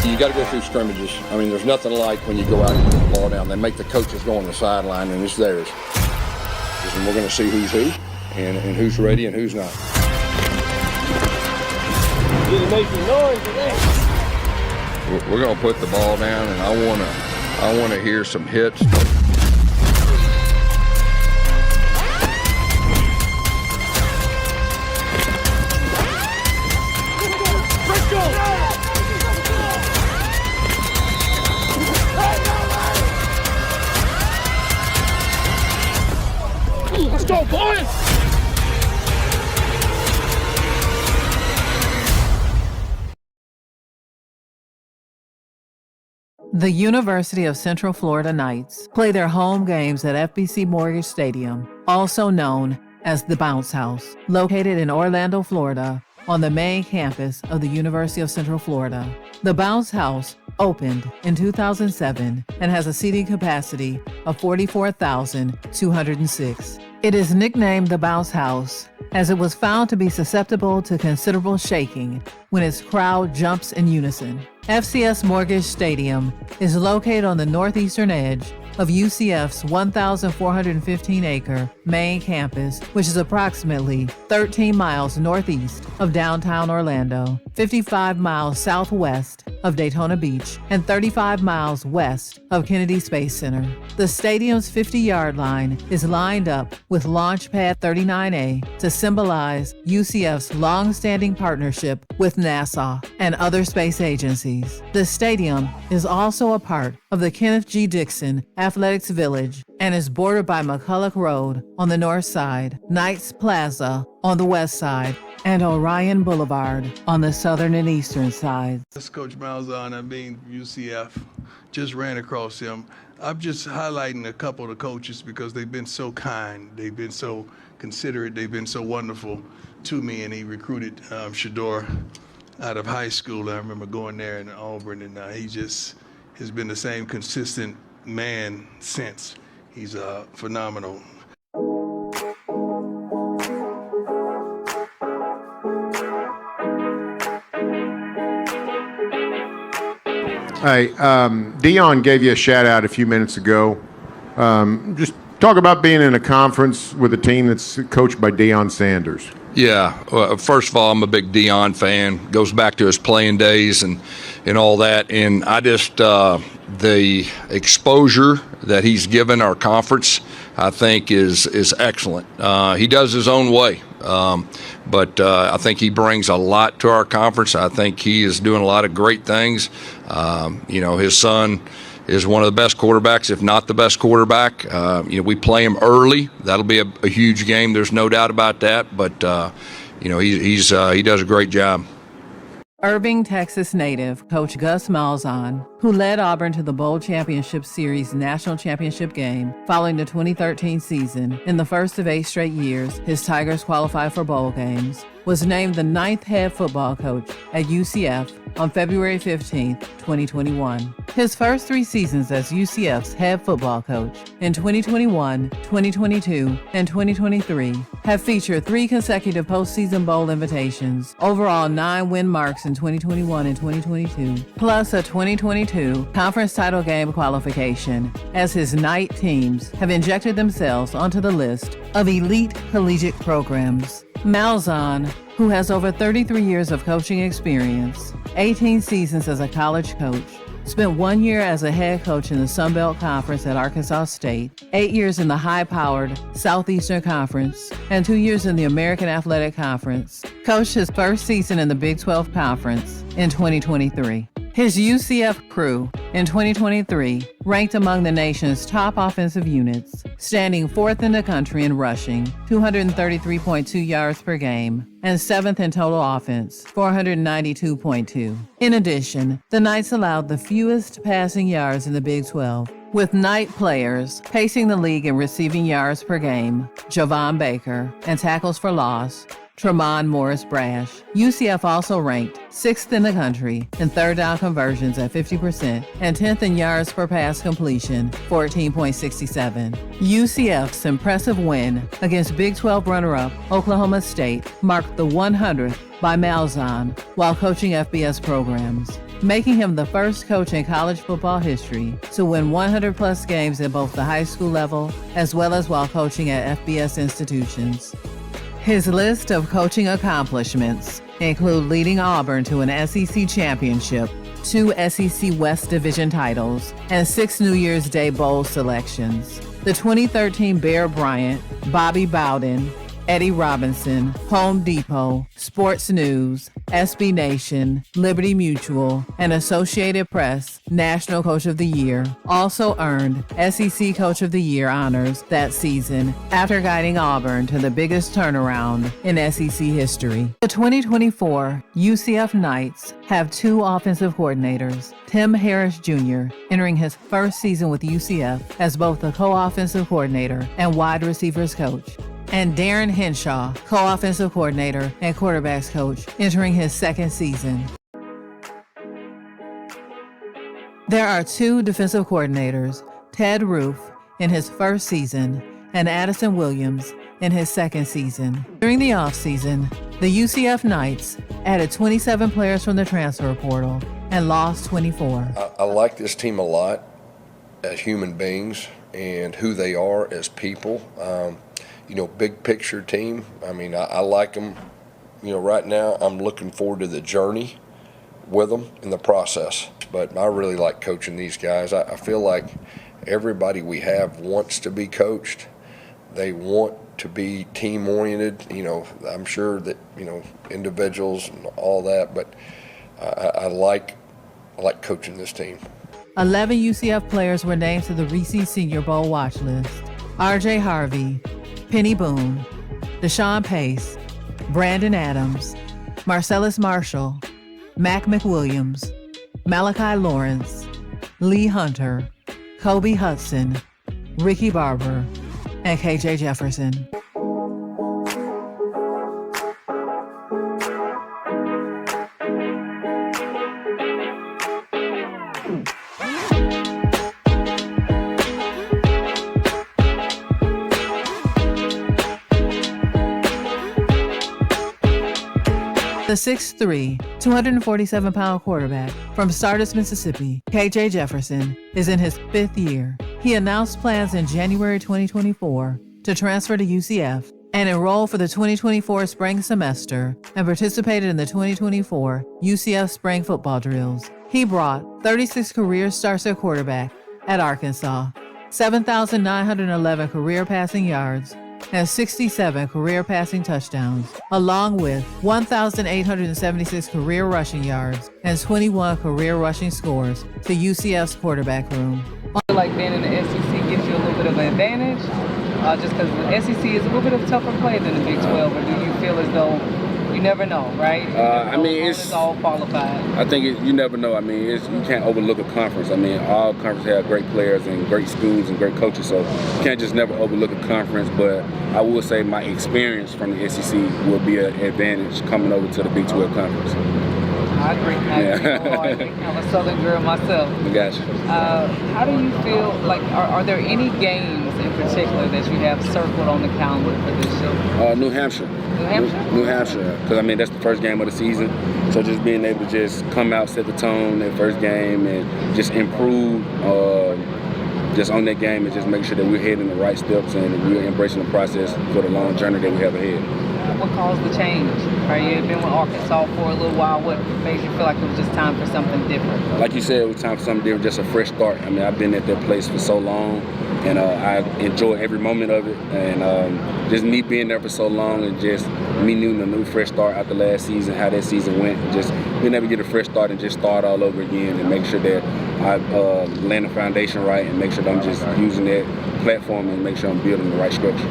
You got to go through scrimmages. I mean, there's nothing like when you go out and put the ball down. They make the coaches go on the sideline, and it's theirs. And we're going to see who's who and who's ready and who's not. You're making noise today. We're going to put the ball down, and I want to hear some hits. Let's go, boys! The University of Central Florida Knights play their home games at FBC Mortgage Stadium, also known as the Bounce House, located in Orlando, Florida, on the main campus of the University of Central Florida. The Bounce House opened in 2007 and has a seating capacity of 44,206. It is nicknamed the Bounce House as it was found to be susceptible to considerable shaking when its crowd jumps in unison. FCS Mortgage Stadium is located on the northeastern edge of UCF's 1,415-acre main campus, which is approximately 13 miles northeast of downtown Orlando, 55 miles southwest of Daytona Beach, and 35 miles west of Kennedy Space Center. The stadium's 50-yard line is lined up with Launch Pad 39A to symbolize UCF's long-standing partnership with NASA and other space agencies. The stadium is also a part of the Kenneth G. Dixon Athletics Village and is bordered by McCulloch Road on the north side, Knights Plaza on the west side, and Orion Boulevard on the southern and eastern sides. That's Coach Malzahn. I mean, UCF. Just ran across him. I'm just highlighting a couple of the coaches because they've been so kind. They've been so considerate. They've been so wonderful to me. And he recruited Shador out of high school. I remember going there in Auburn, and he just has been the same consistent man since. He's phenomenal. Hey, Dion gave you a shout out a few minutes ago. Just talk about being in a conference with a team that's coached by Deion Sanders. Yeah, well, first of all, I'm a big Dion fan. Goes back to his playing days and all that. And I just the exposure that he's given our conference, I think, is excellent. He does his own way. But I think he brings a lot to our conference. I think he is doing a lot of great things. His son is one of the best quarterbacks, if not the best quarterback. We play him early. That'll be a huge game. There's no doubt about that. But he does a great job. Irving, Texas native coach Gus Malzahn, who led Auburn to the Bowl Championship Series national championship game following the 2013 season. In the first of 8 straight years his Tigers qualified for bowl games, was named the 9th head football coach at UCF on February 15, 2021. His first 3 seasons as UCF's head football coach in 2021, 2022, and 2023 have featured 3 consecutive postseason bowl invitations, overall 9 win marks in 2021 and 2022, plus a 2022 conference title game qualification, as his Knight teams have injected themselves onto the list of elite collegiate programs. Malzahn, who has over 33 years of coaching experience, 18 seasons as a college coach, spent 1 year as a head coach in the Sun Belt Conference at Arkansas State, 8 years in the high-powered Southeastern Conference, and 2 years in the American Athletic Conference, coached his first season in the Big 12 Conference in 2023. His UCF crew in 2023 ranked among the nation's top offensive units, standing 4th in the country in rushing, 233.2 yards per game, and 7th in total offense, 492.2. In addition, the Knights allowed the fewest passing yards in the Big 12, with Knight players pacing the league in receiving yards per game, Javon Baker, and tackles for loss, Tremont Morris-Brash. UCF also ranked 6th in the country in third down conversions at 50% and 10th in yards per pass completion, 14.67. UCF's impressive win against Big 12 runner-up Oklahoma State marked the 100th by Malzahn while coaching FBS programs. making him the first coach in college football history to win 100-plus games at both the high school level as well as while coaching at FBS institutions. His list of coaching accomplishments include leading Auburn to an SEC championship, 2 SEC West Division titles, and 6 New Year's Day Bowl selections. The 2013 Bear Bryant, Bobby Bowden, Eddie Robinson, Home Depot, Sports News, SB Nation, Liberty Mutual, and Associated Press National Coach of the Year also earned SEC Coach of the Year honors that season after guiding Auburn to the biggest turnaround in SEC history. The 2024 UCF Knights have 2 offensive coordinators, Tim Harris Jr. entering his first season with UCF as both the co-offensive coordinator and wide receivers coach, and Darren Henshaw, co-offensive coordinator and quarterbacks coach, entering his second season. There are 2 defensive coordinators, Ted Roof in his first season and Addison Williams in his second season. During the offseason, the UCF Knights added 27 players from the transfer portal and lost 24. I like this team a lot as human beings and who they are as people. Big picture team. I like them. Right now I'm looking forward to the journey with them in the process. But I really like coaching these guys. I feel like everybody we have wants to be coached. They want to be team oriented. I'm sure that, individuals and all that, but I like coaching this team. 11 UCF players were named to the Reese Senior Bowl watch list. R.J. Harvey, Penny Boone, Deshaun Pace, Brandon Adams, Marcellus Marshall, Mac McWilliams, Malachi Lawrence, Lee Hunter, Kobe Hudson, Ricky Barber, and KJ Jefferson. The 6'3", 247-pound quarterback from Sardis, Mississippi, KJ Jefferson, is in his 5th year. He announced plans in January 2024 to transfer to UCF and enroll for the 2024 spring semester and participated in the 2024 UCF spring football drills. He brought 36 career starts at quarterback at Arkansas, 7,911 career passing yards, and 67 career passing touchdowns, along with 1,876 career rushing yards and 21 career rushing scores to UCF's quarterback room. I feel like being in the SEC gives you a little bit of an advantage, just because the SEC is a little bit of a tougher play than the Big 12, or do you feel as though you never know, right? It's all qualified. I think you never know. You can't overlook a conference. All conferences have great players and great schools and great coaches, so you can't just never overlook a conference. But I will say my experience from the SEC will be an advantage coming over to the Big 12 conference. I agree. I'm a Southern girl myself. I got you. How do you feel? Are there any games in particular that you have circled on the calendar for this show? New Hampshire. New Hampshire, because that's the first game of the season. So just being able to just come out, set the tone that first game, and just improve just on that game, and just make sure that we're heading the right steps and we're embracing the process for the long journey that we have ahead. What caused the change? You had been with Arkansas for a little while. What made you feel like it was just time for something different? Like you said, it was time for something different, just a fresh start. I've been at that place for so long, and I enjoy every moment of it. And just me being there for so long, and just me needing a new fresh start after last season, how that season went, and just being able to get a fresh start and just start all over again, and make sure that I land the foundation right, and make sure that I'm just using that platform and make sure I'm building the right structure.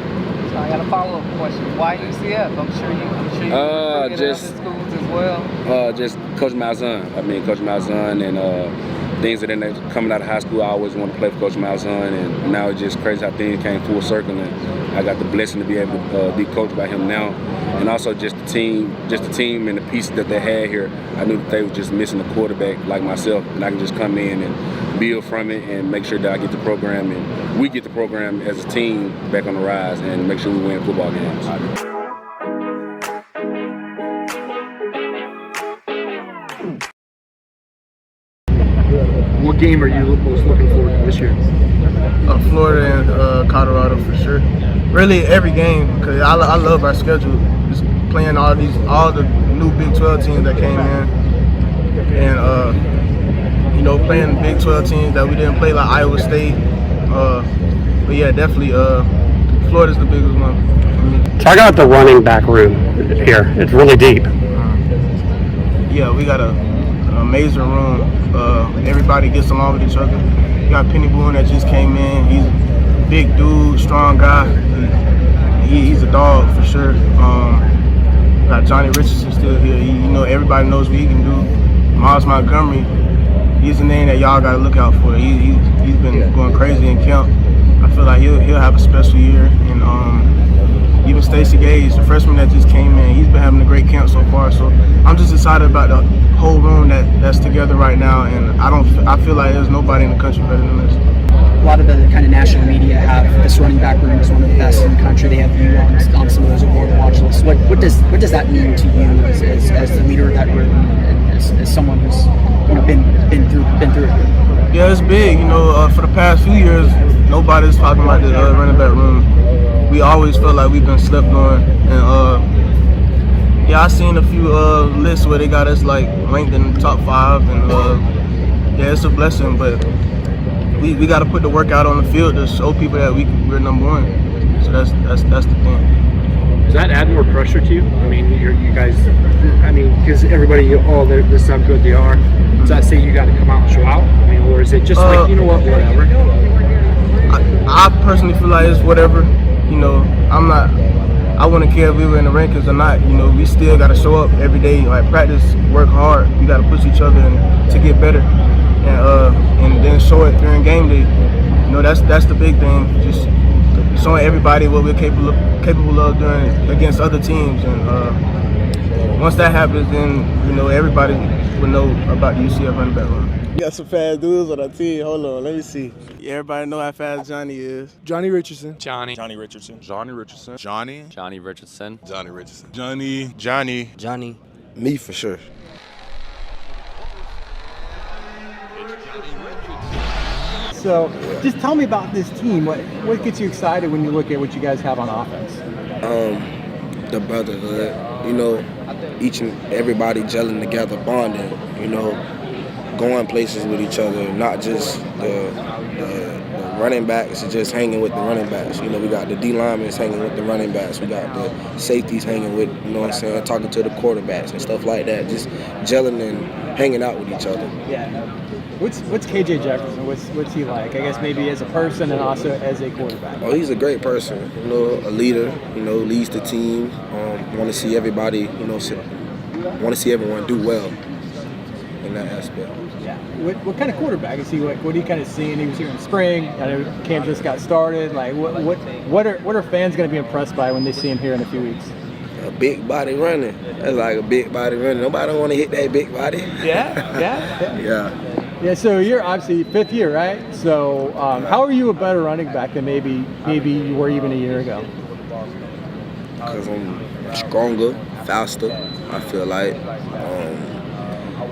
So I got a follow-up question. Why UCF? I'm sure you just other schools as well. Just Coach Malzahn. Coach Malzahn, and things that coming out of high school, I always wanted to play for Coach Malzahn, and now it's just crazy how things came full circle, and I got the blessing to be able to be coached by him now, and also just the team and the pieces that they had here. I knew that they were just missing a quarterback like myself, and I can just come in and build from it and make sure that I get the program and we get the program as a team back on the rise and make sure we win football games. What game are you most looking forward to this year? Florida and Colorado for sure. Really every game, because I love our schedule. Just playing all the new Big 12 teams that came in, and playing the Big 12 teams that we didn't play, like Iowa State. But yeah, definitely Florida's the biggest one for me. Talk about the running back room here. It's really deep. Yeah, we got an amazing room. Everybody gets along with each other. You got Penny Boone that just came in. He's a big dude, strong guy. He's a dog for sure. Got Johnny Richardson still here. Everybody knows what he can do. Miles Montgomery, he's the name that y'all got to look out for. He's been going crazy in camp. I feel like he'll have a special year. And even Stacey Gage, the freshman that just came in, he's been having a great camp so far. So I'm just excited about the whole room that's together right now. And I feel like there's nobody in the country better than this. A lot of the kind of national media have this running back room as one of the best in the country. They have you on some of those award watch lists. What does that mean to you as the leader of that room and as someone who's been through it? Yeah, it's big. For the past few years, nobody's talking about the running back room. We always felt like we've been slept on, and I seen a few lists where they got us like ranked in the top 5, and it's a blessing, but we got to put the work out on the field to show people that we're number one. So that's the thing. Does that add more pressure to you? I mean, you guys. I mean, because everybody, this is how good they are. Does that say you got to come out and show out? I mean, or is it just like, you know what, whatever? I personally feel like it's whatever. I wouldn't care if we were in the rankings or not. We still got to show up every day, like practice, work hard. We got to push each other to get better, and then show it during game day. That's the big thing. Just showing everybody what we're capable of doing against other teams, and once that happens, then everybody will know about the UCF running back room. We got some fast dudes on our team. Hold on, let me see. Everybody know how fast Johnny is. Johnny Richardson. Johnny Richardson. Me for sure. So, just tell me about this team. What gets you excited when you look at what you guys have on offense? The brotherhood. Each and everybody gelling together, bonding. Going places with each other, not just the running backs, just hanging with the running backs. We got the D linemen hanging with the running backs. We got the safeties hanging with, talking to the quarterbacks and stuff like that. Just gelling and hanging out with each other. Yeah. What's KJ Jefferson? What's he like? I guess maybe as a person and also as a quarterback. Oh, he's a great person. A leader. Leads the team. Want to see everybody. Want to see everyone do well in that aspect. Yeah. What kind of quarterback is he like? What are you kind of seeing? He was here in spring. I know camp just got started. Like, what are fans going to be impressed by when they see him here in a few weeks? A big body running. That's like a big body running. Nobody want to hit that big body. Yeah. Yeah. So you're obviously 5th year, right? So how are you a better running back than maybe you were even a year ago? Because I'm stronger, faster. I feel like.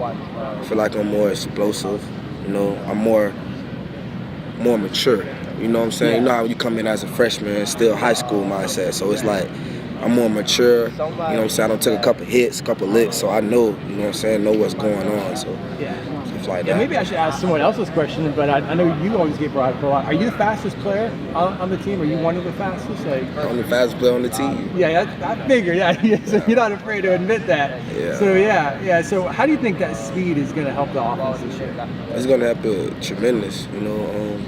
I feel like I'm more explosive, I'm more mature, you know what I'm saying? You know how you come in as a freshman, still high school mindset, so it's like I'm more mature, you know what I'm saying? I don't take a couple hits, a couple licks, so I know, you know what I'm saying, know what's going on, so stuff like that. Maybe I should ask someone else's question, but I know you always get brought up a lot. Are you the fastest player on the team? Are you one of the fastest? I'm the fastest player on the team. Yeah, I figured. Yeah, so you're not afraid to admit that. Yeah. So yeah. So how do you think that speed is going to help the offense this year? It's going to help it tremendous.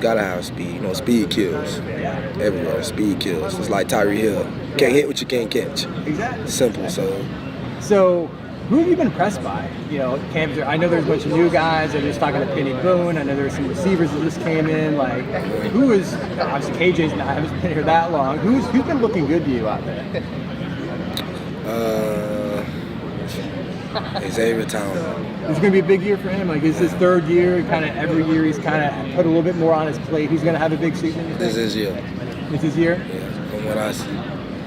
Gotta have speed. Speed kills. Yeah. Everywhere, speed kills. It's like Tyree Hill. Can't hit what you can't catch. Exactly. Simple. So. Who have you been impressed by? Camp. I know there's a bunch of new guys. I was just talking to Penny Boone. I know there's some receivers that just came in. Like, who is? Obviously, KJ's not. I haven't been here that long. Who's been looking good to you out there? Xavier Town. It's going to be a big year for him. Like, it's his 3rd year. Kind of every year he's kind of put a little bit more on his plate. He's going to have a big season. This is his year. It's his year. Yeah, from what I see.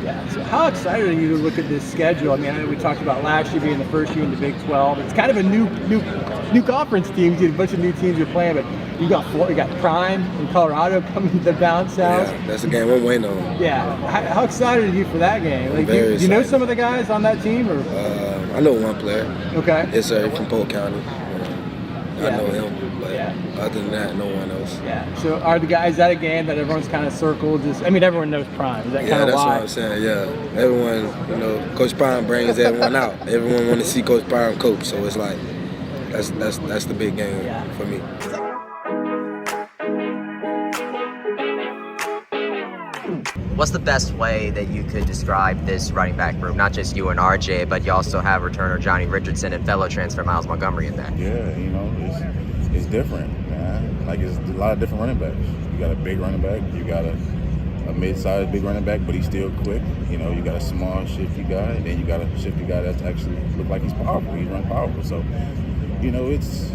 Yeah. So how excited are you to look at this schedule? I mean, I know we talked about last year being the first year in the Big 12. It's kind of a new new conference teams, a bunch of new teams you're playing, but you got Prime in Colorado coming to the Bounce House. Yeah, that's a game I'm waiting on. Yeah, how excited are you for that game? Like, Very do you know excited. some of the guys on that team, or? I know one player. Okay. It's from Polk County. I know him, but Yeah. other than that, no one else. Yeah. So are the guys, is that a game that everyone's kind of circled? Everyone knows Prime. Is that Yeah, kind of that's why? what I'm saying. Yeah, everyone, Coach Prime brings everyone out. Everyone want to see Coach Prime coach, so it's like that's the big game for me. What's the best way that you could describe this running back group? Not just you and RJ, but you also have returner Johnny Richardson and fellow transfer Miles Montgomery in there. Yeah, it's different, man. Like, it's a lot of different running backs. You got a big running back, you got a mid-sized big running back, but he's still quick. You got a small, shifty guy, and then you got a shifty guy that's actually look like he's powerful. He's run powerful. So, it's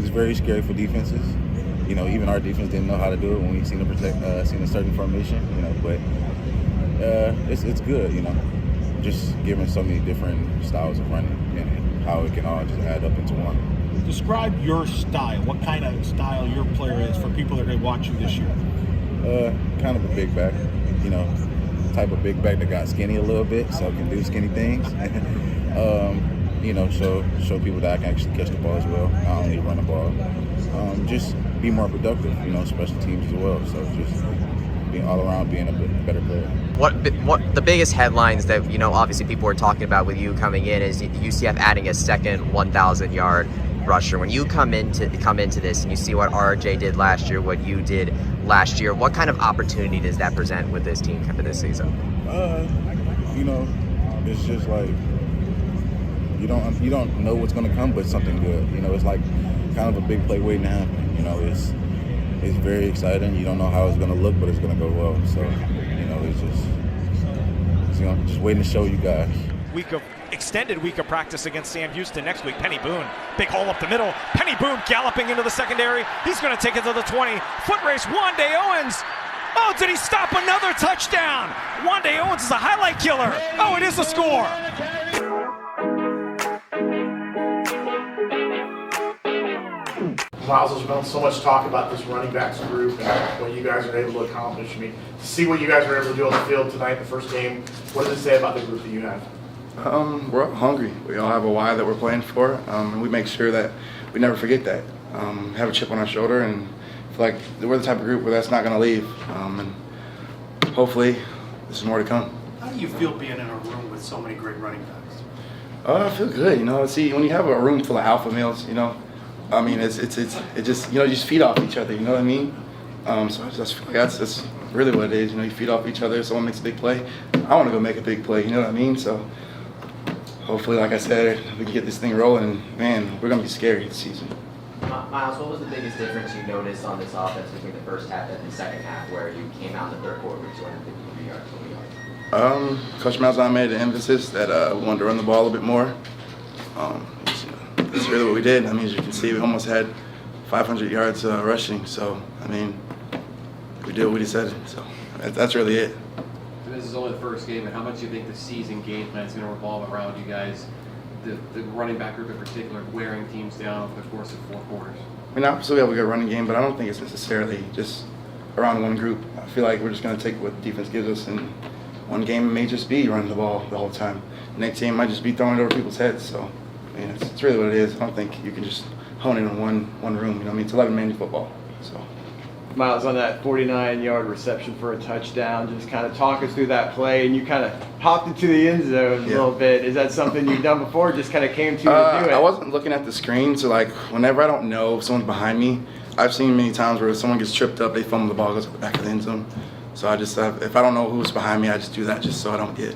very scary for defenses. Even our defense didn't know how to do it when we seen a certain formation. But it's good. Just given so many different styles of running and how it can all just add up into one. Describe your style. What kind of style your player is for people that are going to watch you this year? Kind of a big back. Type of big back that got skinny a little bit, so can do skinny things. Show people that I can actually catch the ball as well. Not only run the ball. Just be more productive, special teams as well. So just being all around being a better player. What the biggest headlines that obviously people were talking about with you coming in is UCF adding a second 1,000-yard rusher. When you come into this and you see what RJ did last year, what you did last year, what kind of opportunity does that present with this team for this season? It's just like you don't know what's going to come, but something good. It's like kind of a big play waiting to happen. It's very exciting. You don't know how it's going to look, but it's going to go well. So, it's just waiting to show you guys. Extended week of practice against Sam Houston next week. Penny Boone, big hole up the middle. Penny Boone galloping into the secondary. He's going to take it to the 20. Foot race, Wande Owens. Oh, did he stop another touchdown? Wande Owens is a highlight killer. Oh, it is a score. Miles, there's been so much talk about this running backs group and what you guys are able to accomplish. To see what you guys were able to do on the field tonight in the first game, what does it say about the group that you have? We're all hungry. We all have a why that we're playing for, and we make sure that we never forget that. Have a chip on our shoulder, and feel like we're the type of group where that's not going to leave. And hopefully, there's more to come. How do you feel being in a room with so many great running backs? I feel good. See, when you have a room full of alpha males, it just you just feed off each other. You know what I mean? So I just feel like that's really what it is. You feed off each other. Someone makes a big play, I want to go make a big play. You know what I mean? So hopefully, like I said, we can get this thing rolling. And man, we're gonna be scary this season. Miles, what was the biggest difference you noticed on this offense between the first half and the second half, where you came out in the third quarter with 253 yards? Coach Malzahn made an emphasis that we wanted to run the ball a little bit more. That's really what we did. As you can see, we almost had 500 yards rushing. So, we did what we said. So, that's really it. And this is only the first game, and how much do you think the season game plan is going to revolve around you guys, the running back group in particular, wearing teams down over the course of 4 quarters? Obviously we have a good running game, but I don't think it's necessarily just around one group. I feel like we're just going to take what the defense gives us, and one game may just be running the ball the whole time. The next game might just be throwing it over people's heads. So, it's really what it is. I don't think you can just hone in on one room. It's 11-man football. So. Miles, on that 49-yard reception for a touchdown, just kind of talk us through that play, and you kind of hopped into the end zone a little bit. Is that something you've done before, just kind of came to do it? I wasn't looking at the screen, so whenever I don't know if someone's behind me, I've seen many times where someone gets tripped up, they fumble the ball, goes at the back of the end zone. So I just, if I don't know who's behind me, I just do that just so I don't get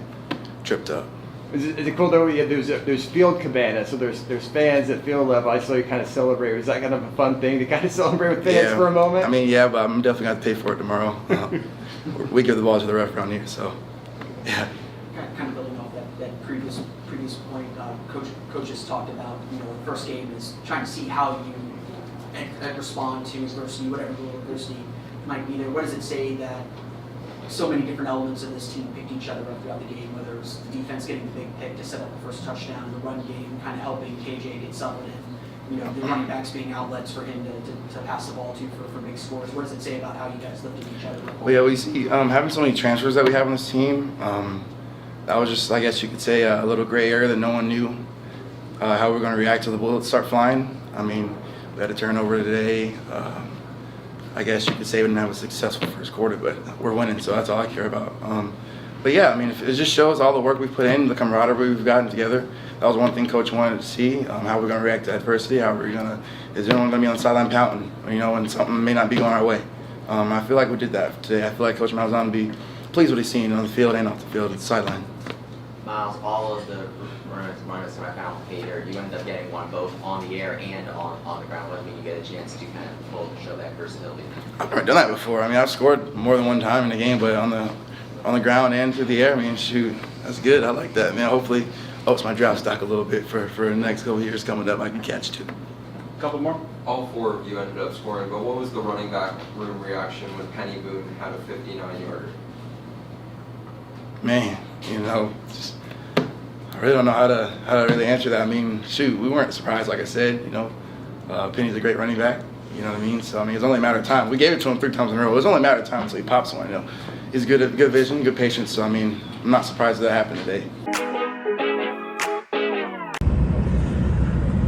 tripped up. Is it cool though? There's field cabana, so there's fans at field level. I saw you kind of celebrate. Was that kind of a fun thing to kind of celebrate with fans for a moment? But I'm definitely going to pay for it tomorrow. We give the ball to the ref around here, so yeah. Kind of building off that previous point, coach has talked about. The first game is trying to see how you respond to adversity, whatever little adversity might be there. What does it say that so many different elements of this team picked each other up throughout the game, whether it was the defense getting the big pick to set up the first touchdown, the run game kind of helping KJ get settled in, the running backs being outlets for him to pass the ball to for big scores. What does it say about how you guys lifted each other up? Well, yeah, we see having so many transfers that we have on this team. That was just, I guess you could say, a little gray area that no one knew how we were going to react to the bullets start flying. I mean, we had a turnover today. I guess you could say we didn't have a successful first quarter, but we're winning, so that's all I care about. But yeah, I mean, it just shows all the work we've put in, the camaraderie we've gotten together. That was one thing Coach wanted to see, how we're going to react to adversity, is everyone going to be on the sideline pouting, when something may not be going our way. I feel like we did that today. I feel like Coach Malzahn would be pleased with what he's seen on the field and off the field at the sideline. Miles, all of the runners that I found with Peter, you ended up getting one both on the air and on the ground. What I mean, you get a chance to kind of pull and show that versatility. I've never done that before. I mean, I've scored more than one time in a game, but on the ground and through the air, I mean, shoot, that's good. I like that, man. Hopefully, helps my draft stock a little bit for the next couple of years coming up. I can catch too. Couple more. All four of you ended up scoring, but what was the running back room reaction when Penny Boone had a 59-yarder? Man, just, I really don't know how to really answer that. I mean, shoot, we weren't surprised, like I said. Penny's a great running back. You know what I mean? So I mean, it's only a matter of time. We gave it to him 3 times in a row. It was only a matter of time until he pops one. He's good vision, good patience. So I mean, I'm not surprised that happened today.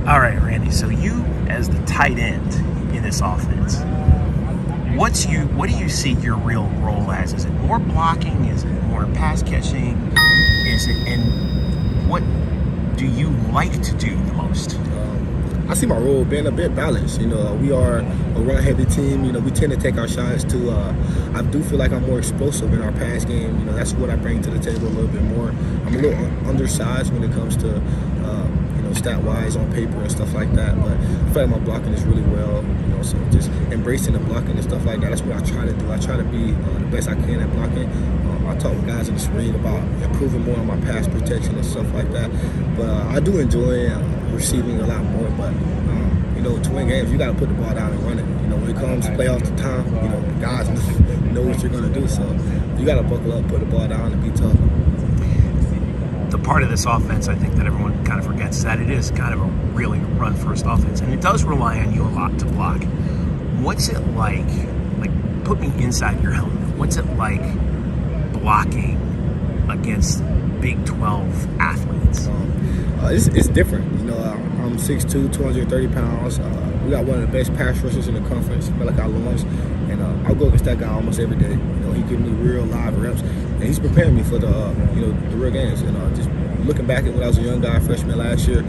All right, Randy. So you, as the tight end in this offense, what do you see your real role as? Is it more blocking? Is it more pass catching? And what do you like to do the most? I see my role being a bit balanced. We are a run-heavy team. We tend to take our shots too. I do feel like I'm more explosive in our pass game. That's what I bring to the table a little bit more. I'm a little undersized when it comes to, stat-wise on paper and stuff like that. But I feel like my blocking is really well. So just embracing the blocking and stuff like that. That's what I try to do. I try to be the best I can at blocking. I talk with guys in the spring about improving more on my pass protection and stuff like that. But I do enjoy receiving a lot more. But to win games, you got to put the ball down and run it. When it comes playoff time, guys know what you're going to do. So you got to buckle up, put the ball down, and be tough. The part of this offense, I think, that everyone kind of forgets is that it is kind of a really run-first offense, and it does rely on you a lot to block. What's it like put me inside your helmet. What's it like blocking against Big 12 athletes? It's different. I'm 6'2", 230 pounds. We got one of the best pass rushers in the conference, Malachi Lawrence, and I go against that guy almost every day. He gives me real live reps, and he's preparing me for the real games. And just looking back at when I was a young guy, freshman last year,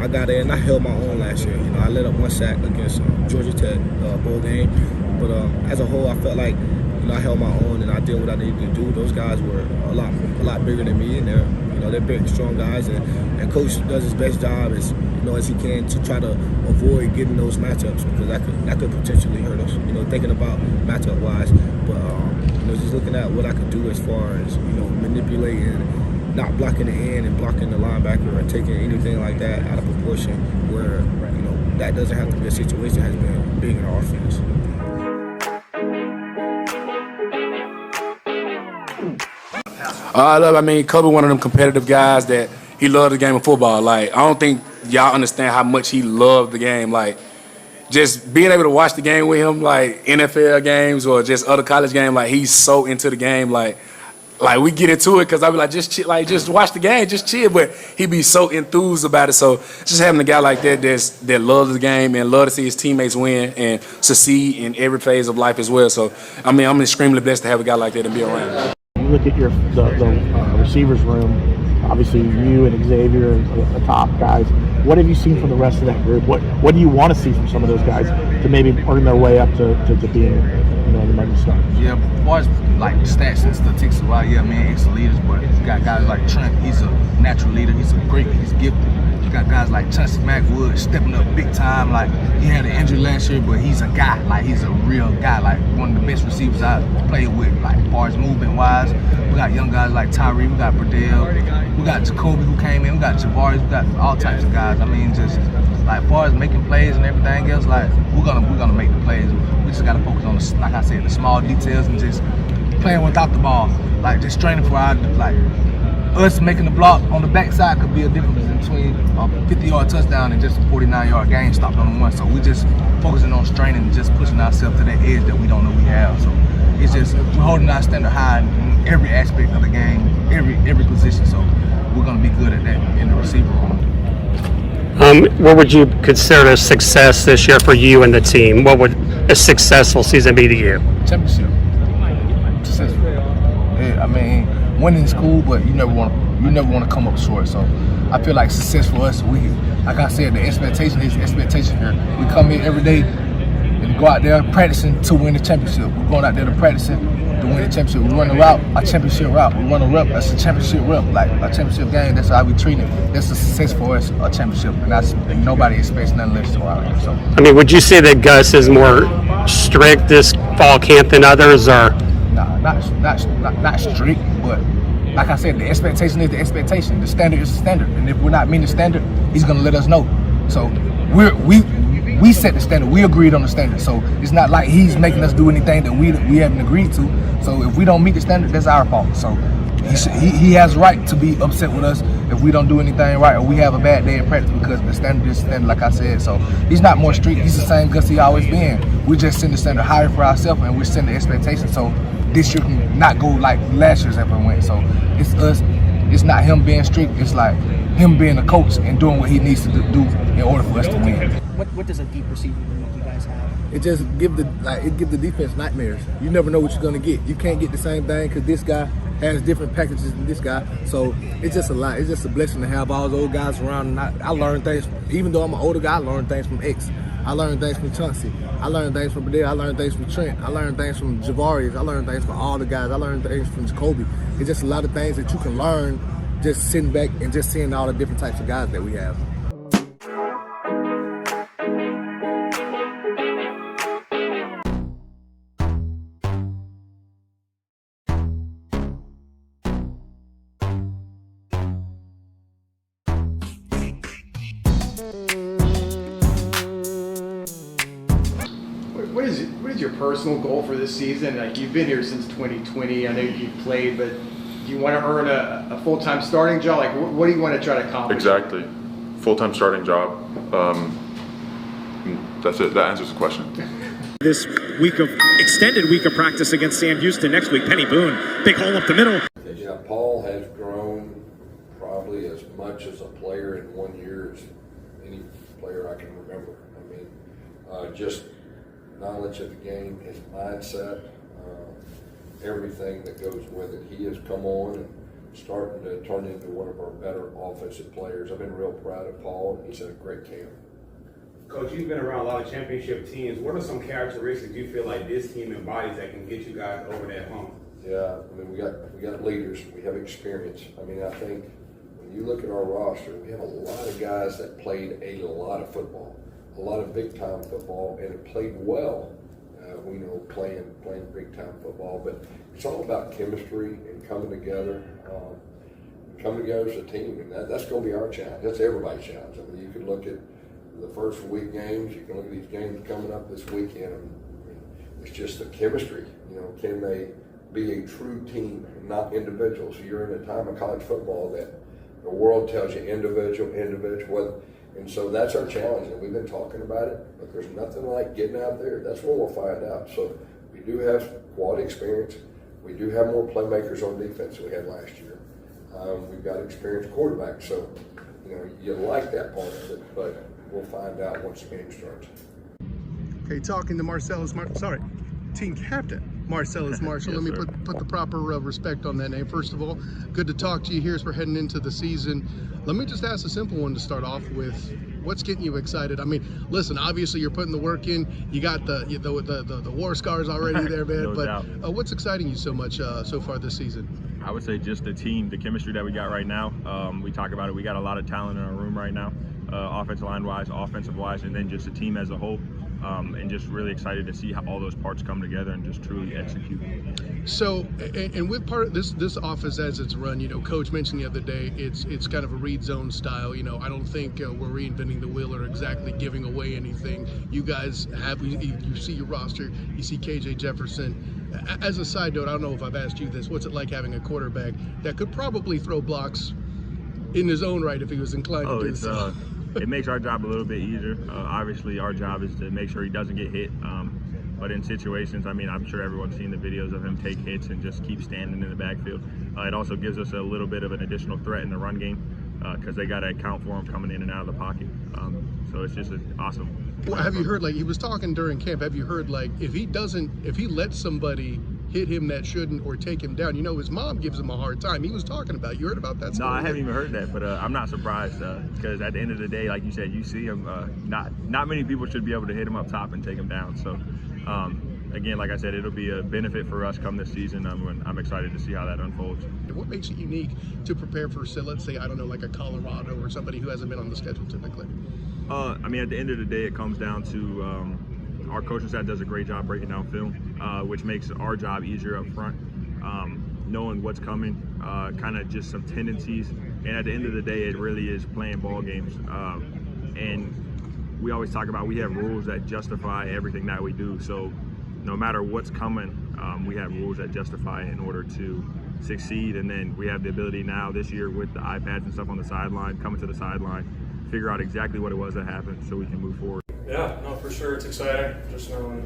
I got in and I held my own last year. I let up one sack against Georgia Tech bowl game, but as a whole, I felt like I held my own and I did what I needed to do. Those guys were a lot bigger than me, and they're big, strong guys, and coach does his best job as he can to try to avoid getting those matchups, because that could potentially hurt us. Thinking about matchup wise, but just looking at what I could do as far as manipulating, not blocking the end and blocking the linebacker or taking anything like that out of proportion, where that doesn't have to be a situation, has been big in our offense. Kobe, one of them competitive guys that he loved the game of football. I don't think y'all understand how much he loved the game. Just being able to watch the game with him, NFL games or just other college games, he's so into the game. We get into it because I be like, just chill, just watch the game, just chill. But he be so enthused about it. So just having a guy like that that loves the game and love to see his teammates win and succeed in every phase of life as well. So I'm extremely blessed to have a guy like that and be around. You look at the receivers room. Obviously, you and Xavier are the top guys. What have you seen from the rest of that group? What do you want to see from some of those guys to maybe earn their way up to being the American Stars? Yeah, as far as stats and statistics, ex-leaders, but you got guys like Trent. He's a natural leader. He's gifted. You got guys like Chauncey McWood stepping up big time. He had an injury last year, but he's a guy. He's a real guy. One of the best receivers I played with. As far as movement-wise, we got young guys like Tyree. We got Burdell. We got Jacoby who came in. We got Javaris. We got all types of guys. As far as making plays and everything else, we're gonna make the plays. We just gotta focus on the small details and just playing without the ball. Just training for our us making the block on the backside could be a difference between a 50-yard touchdown and just a 49-yard game stopped on the one. So we just focusing on straining and just pushing ourselves to that edge that we don't know we have. So it's just we're holding our standard high in every aspect of the game, every position. So we're gonna be good at that in the receiver room. What would you consider a success this year for you and the team? What would a successful season be to you? Championship. Successful. Yeah, I mean, winning is cool, but you never want to come up short. So I feel like success for us, like I said, the expectation is expectation here. We come here every day and go out there practicing to win the championship. We're going out there to practicing to win the championship. We run the route, a championship route. We run a rep, that's a championship rep, like a championship game. That's how we treat it. That's a success for us, a championship, and nobody expects nothing less around here. So, I mean, would you say that Gus is more strict this fall camp than others, or? Nah, not strict, but like I said, the expectation is the expectation. The standard is the standard, and if we're not meeting the standard, he's gonna let us know. So we set the standard. We agreed on the standard. So it's not like he's making us do anything that we haven't agreed to. So if we don't meet the standard, that's our fault. So he has right to be upset with us if we don't do anything right or we have a bad day in practice because the standard is standard, like I said. So he's not more strict. He's the same Gus he always been. We just setting the standard higher for ourselves, and we're setting the expectation. So this year can not go like last year's ever went. So it's us. It's not him being strict. It's like him being a coach and doing what he needs to do in order for us to win. What does a deep receiver room make you guys have? It just give the defense nightmares. You never know what you're gonna get. You can't get the same thing because this guy has different packages than this guy. So it's just a lot. It's just a blessing to have all those old guys around. And I learn things. Even though I'm an older guy, I learn things from X. I learned things from Chauncey. I learned things from Badell. I learned things from Trent. I learned things from Javarius. I learned things from all the guys. I learned things from Jacoby. It's just a lot of things that you can learn just sitting back and just seeing all the different types of guys that we have. What is your personal goal for this season? Like, you've been here since 2020. I know you've played, but do you want to earn a full-time starting job? Like, what do you want to try to accomplish? Exactly. Full-time starting job. That's it. That answers the question. This extended week of practice against Sam Houston next week. Penny Boone, big hole up the middle. Yeah, Paul has grown probably as much as a player in 1 year as any player I can remember. I mean, just knowledge of the game, his mindset, everything that goes with it. He has come on and starting to turn into one of our better offensive players. I've been real proud of Paul, and he's had a great camp. Coach, you've been around a lot of championship teams. What are some characteristics you feel like this team embodies that can get you guys over that hump? Yeah, I mean, we got leaders. We have experience. I mean, I think when you look at our roster, we have a lot of guys that played a lot of football, a lot of big-time football, and have played well. We know playing big-time football, but it's all about chemistry and coming together as a team, and that's going to be our challenge. That's everybody's challenge. I mean, you can look at the first week games. You can look at these games coming up this weekend. I mean, it's just the chemistry. You know, can they be a true team and not individuals? So you're in a time of college football that the world tells you individual. And so that's our challenge, and we've been talking about it, but there's nothing like getting out there. That's when we'll find out. So we do have quality experience. We do have more playmakers on defense than we had last year. We've got experienced quarterbacks, so you know you like that part of it, but we'll find out once the game starts. Okay, talking to team captain Marcellus Marshall. Yes, let me sir. put the proper respect on that name. First of all, good to talk to you here as we're heading into the season. Let me just ask a simple one to start off with. What's getting you excited? I mean, listen, obviously you're putting the work in. You got the war scars already there, man. No but doubt. What's exciting you so much so far this season? I would say just the team, the chemistry that we got right now. We talk about it. We got a lot of talent in our room right now, offensive line wise, offensive wise, and then just the team as a whole. And just really excited to see how all those parts come together and just truly execute. So, and with part of this offense as it's run, you know, Coach mentioned the other day, it's kind of a read zone style. You know, I don't think we're reinventing the wheel or exactly giving away anything. You guys have, you see your roster, you see KJ Jefferson. As a side note, I don't know if I've asked you this. What's it like having a quarterback that could probably throw blocks in his own right if he was inclined to do so? It makes our job a little bit easier. Obviously, our job is to make sure he doesn't get hit. But in situations, I mean, I'm sure everyone's seen the videos of him take hits and just keep standing in the backfield. It also gives us a little bit of an additional threat in the run game because they got to account for him coming in and out of the pocket. So it's just awesome. Well, have you heard, like, he was talking during camp, have you heard, like, if he lets somebody hit him that shouldn't or take him down, his mom gives him a hard time. He was talking about, you heard about that story? No, I haven't even heard that, but I'm not surprised because at the end of the day, like you said, you see him, not many people should be able to hit him up top and take him down. So again, like I said, it'll be a benefit for us come this season. I'm excited to see how that unfolds. What makes it unique to prepare for, say, let's say, I don't know, like a Colorado or somebody who hasn't been on the schedule typically? I mean, at the end of the day, it comes down to our coaching staff does a great job breaking down film, which makes our job easier up front, knowing what's coming, kind of just some tendencies. And at the end of the day, it really is playing ball games. And we always talk about we have rules that justify everything that we do. So no matter what's coming, we have rules that justify it in order to succeed. And then we have the ability now this year with the iPads and stuff on the sideline, coming to the sideline, figure out exactly what it was that happened so we can move forward. Yeah, no, for sure. It's exciting just knowing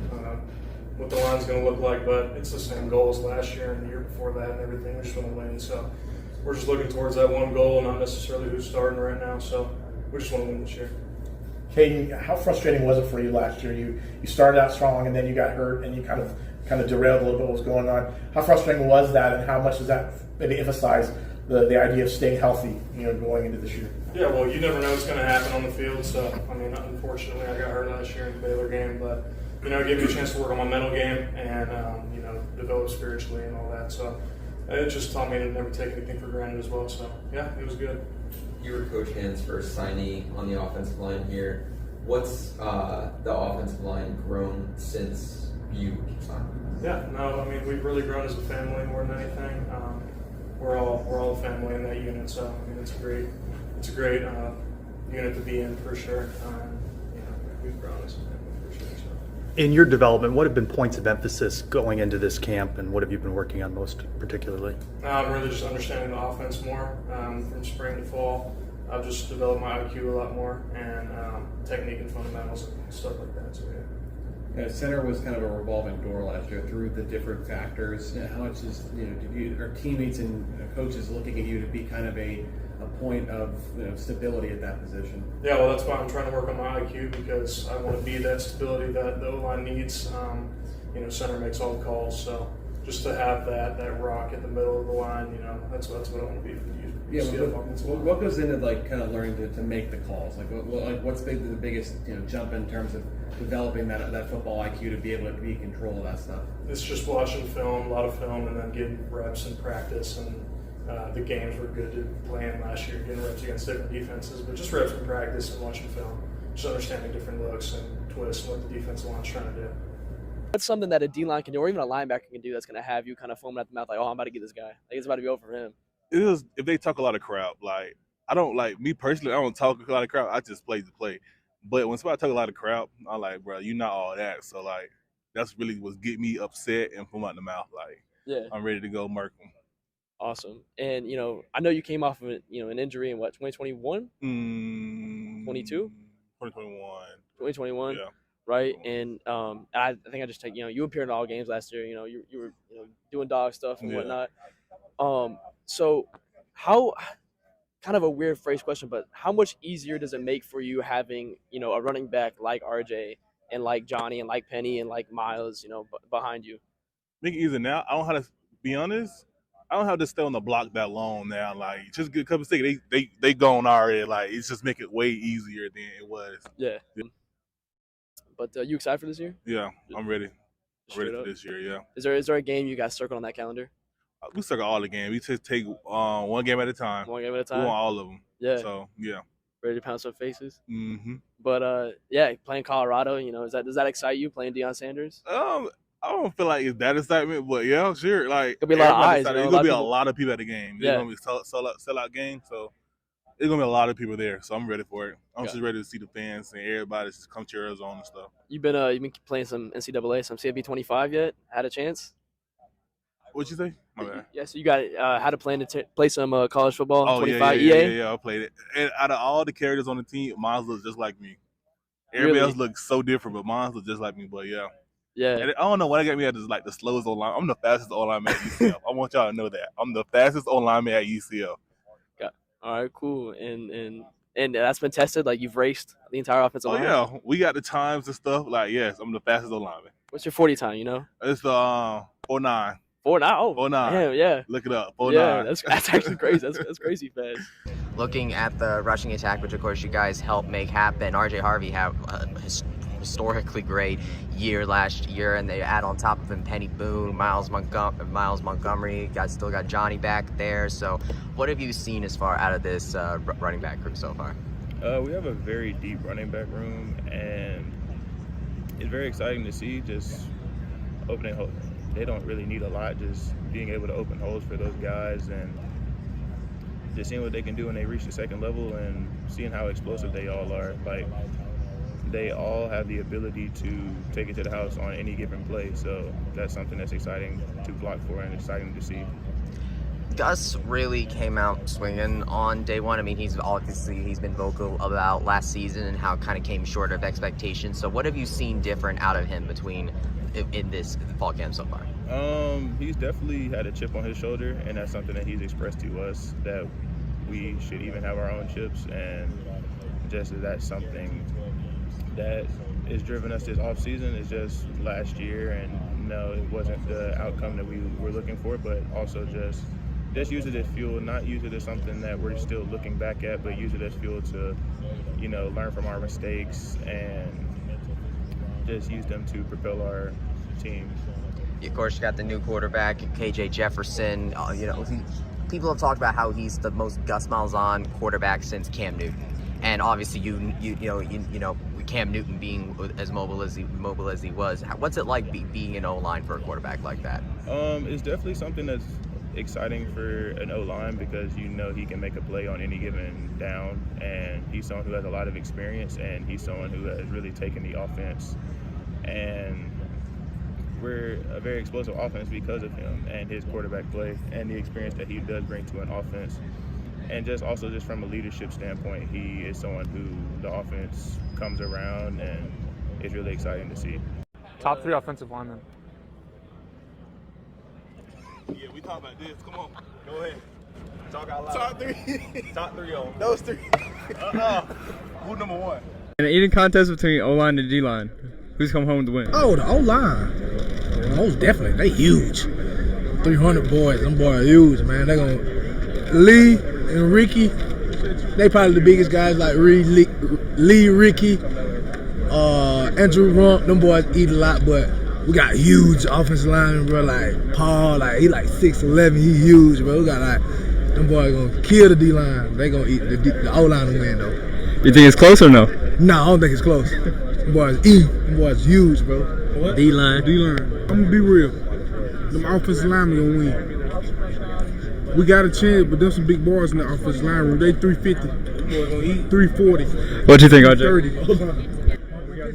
what the line's going to look like, but it's the same goal as last year and the year before that and everything. We just want to win. So we're just looking towards that one goal, not necessarily who's starting right now. So we just want to win this year. Caden, how frustrating was it for you last year? You started out strong and then you got hurt and you kind of derailed a little bit what was going on. How frustrating was that, and how much does that maybe emphasize the idea of staying healthy, going into this year? Yeah, well, you never know what's going to happen on the field. So, I mean, unfortunately, I got hurt last year in the Baylor game, but, it gave me a chance to work on my mental game and, develop spiritually and all that. So, it just taught me to never take anything for granted as well. So, yeah, it was good. You were Coach Hand's first signee on the offensive line here. What's the offensive line grown since you signed? Yeah, no, I mean, we've really grown as a family more than anything. We're all a family in that unit, so I mean, it's a great unit to be in for sure. We've grown as a family for sure. So. In your development, what have been points of emphasis going into this camp, and what have you been working on most particularly? Really just understanding the offense more from spring to fall. I've just developed my IQ a lot more and technique and fundamentals and stuff like that. So yeah. Center was kind of a revolving door last year through the different factors. How much is are teammates and coaches looking at you to be kind of a point of stability at that position? Yeah, well, that's why I'm trying to work on my IQ because I want to be that stability that the O-line needs. Center makes all the calls, so just to have that rock in the middle of the line, that's what I want to be for the Yeah, what goes into kind of learning to make the calls? What's the biggest jump in terms of developing that football IQ to be able to be in control of that stuff? It's just watching film, a lot of film, and then getting reps in practice. And the games were good to play in last year, getting reps against different defenses, but just reps in practice and watching film, just understanding different looks and twists and what the defensive line's trying to do. What's something that a D-line can do, or even a linebacker can do, that's going to have you kind of foaming at the mouth, like, oh, I'm about to get this guy. Like, it's about to be over for him. It is if they talk a lot of crap. Like, I don't me personally, I don't talk a lot of crap. I just play the play. But when somebody talk a lot of crap, I'm like, bro, you're not all that. So that's really what's get me upset and foam out the mouth. Yeah, I'm ready to go murk them. Awesome. And I know you came off of an injury in what, 2021? 22? 2021. Yeah. Right. And I think I just take you appeared in all games last year. You were doing dog stuff and whatnot. So how, kind of a weird phrase question, but how much easier does it make for you having, a running back like RJ and like Johnny and like Penny and like Miles, behind you? Make it easier now. I don't have to be honest. I don't have to stay on the block that long now. Just get a couple seconds. They gone already. It's just make it way easier than it was. Yeah. But you excited for this year? Yeah, I'm ready. I'm ready for this year. Yeah. Is there a game you guys circled on that calendar? We circle all the games. We just take one game at a time. One game at a time. We want all of them. Yeah. So yeah. Ready to pound some faces. Mm-hmm. But playing Colorado, does that excite you? Playing Deion Sanders? I don't feel like it's that excitement, but yeah, sure. It'll be a lot of eyes. There's gonna be a lot of people at the game. It's gonna be a sell-out game, so there's gonna be a lot of people there. So I'm ready for it. I'm just ready to see the fans and everybody just come to Arizona and stuff. You've been playing some NCAA, some CFB 25 yet? Had a chance? What'd you say? My bad. Yeah, so you got had a plan to play some college football. Oh 25 yeah, EA. I played it. And out of all the characters on the team, mine looks just like me. Everybody Really? else looks so different, but mine looks just like me. But yeah. Yeah. And I don't know what got me at is like the slowest online. I'm the fastest online man at UCF. I want y'all to know that. I'm the fastest online man at UCF. All right, cool. And that's been tested. Like you've raced the entire offensive line. Yeah, we got the times and stuff. Like yes, I'm the fastest online man. What's your 40 time? You know. It's 4.9. 4.9. Oh, 4.9. Damn, yeah. Look it up. 4.9. Yeah, that's actually crazy. That's crazy fast. Looking at the rushing attack, which of course you guys helped make happen, RJ Harvey had a historically great year last year, and they add on top of him Penny Boone, Miles Montgomery. You guys still got Johnny back there. So what have you seen as far out of this running back group so far? We have a very deep running back room, and it's very exciting to see just opening holes. They don't really need a lot, just being able to open holes for those guys and just seeing what they can do when they reach the second level and seeing how explosive they all are. Like, they all have the ability to take it to the house on any given play, so that's something that's exciting to block for and exciting to see. Gus really came out swinging on day one. I mean, he's been vocal about last season and how it kind of came short of expectations. So what have you seen different out of him in this fall camp so far? He's definitely had a chip on his shoulder, and that's something that he's expressed to us, that we should even have our own chips, and just that's something that has driven us this offseason. Is just last year, and no, it wasn't the outcome that we were looking for, but also just use it as fuel, not use it as something that we're still looking back at, but use it as fuel to, learn from our mistakes and just use them to propel our team. Of course, you got the new quarterback, KJ Jefferson. People have talked about how he's the most Gus Miles on quarterback since Cam Newton, and obviously Cam Newton being as mobile as he was. What's it like being an O-line for a quarterback like that? It's definitely something that's exciting for an O-line because he can make a play on any given down, and he's someone who has a lot of experience, and he's someone who has really taken the offense, and we're a very explosive offense because of him and his quarterback play and the experience that he does bring to an offense. And just from a leadership standpoint, he is someone who the offense comes around, and it's really exciting to see. Top 3 offensive linemen. Yeah, we talk about this. Come on, go ahead. Talk out loud. Top 3. Top 3 on Those 3. Who's number 1? In an eating contest between O-line and D-line, who's come home to win? Oh, the O-line. Most definitely. They huge. 300 boys. Them boys are huge, man. They're going to... Lee and Ricky, they probably the biggest guys, like Lee, Ricky, Andrew Rump. Them boys eat a lot, but we got huge offensive linemen, bro. Like Paul, he like 6'11", he huge, bro. We got them boys gonna kill the D-line. They gonna eat the O-line to win, though. You think it's close or no? No, I don't think it's close. Them boys Them boys huge, bro. What? D-line. I'm gonna be real. Them offensive linemen gonna win. We got a chance, but there's some big boys in the offensive line room. They 350, 340. What do you think, RJ?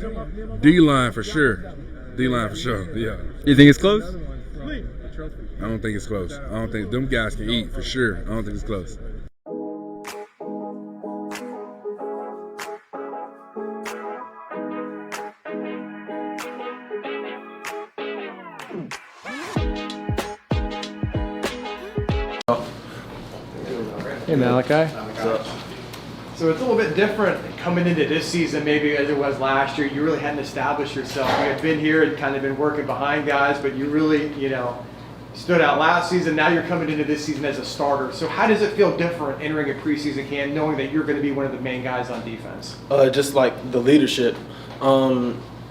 30. D-line for sure. D-line for sure, yeah. You think it's close? I don't think it's close. I don't think them guys can eat for sure. I don't think it's close. Hey Malachi. What's up? So it's a little bit different coming into this season maybe as it was last year. You really hadn't established yourself. You had been here and kind of been working behind guys, but you really, stood out last season. Now you're coming into this season as a starter. So how does it feel different entering a preseason camp knowing that you're going to be one of the main guys on defense? Just like the leadership.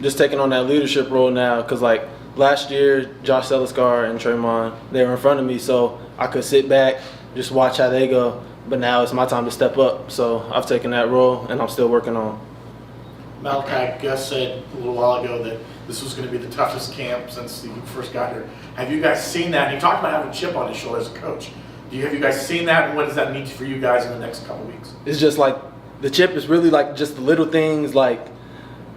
Just taking on that leadership role now because like last year, Josh Seliscar and Tremont, they were in front of me, so I could sit back, just watch how they go. But now it's my time to step up. So I've taken that role, and I'm still working on. Malachi, Gus said a little while ago that this was going to be the toughest camp since you first got here. Have you guys seen that? And he talked about having a chip on his shoulder as a coach. Have you guys seen that, and what does that mean for you guys in the next couple of weeks? It's just like the chip is really like just the little things. Like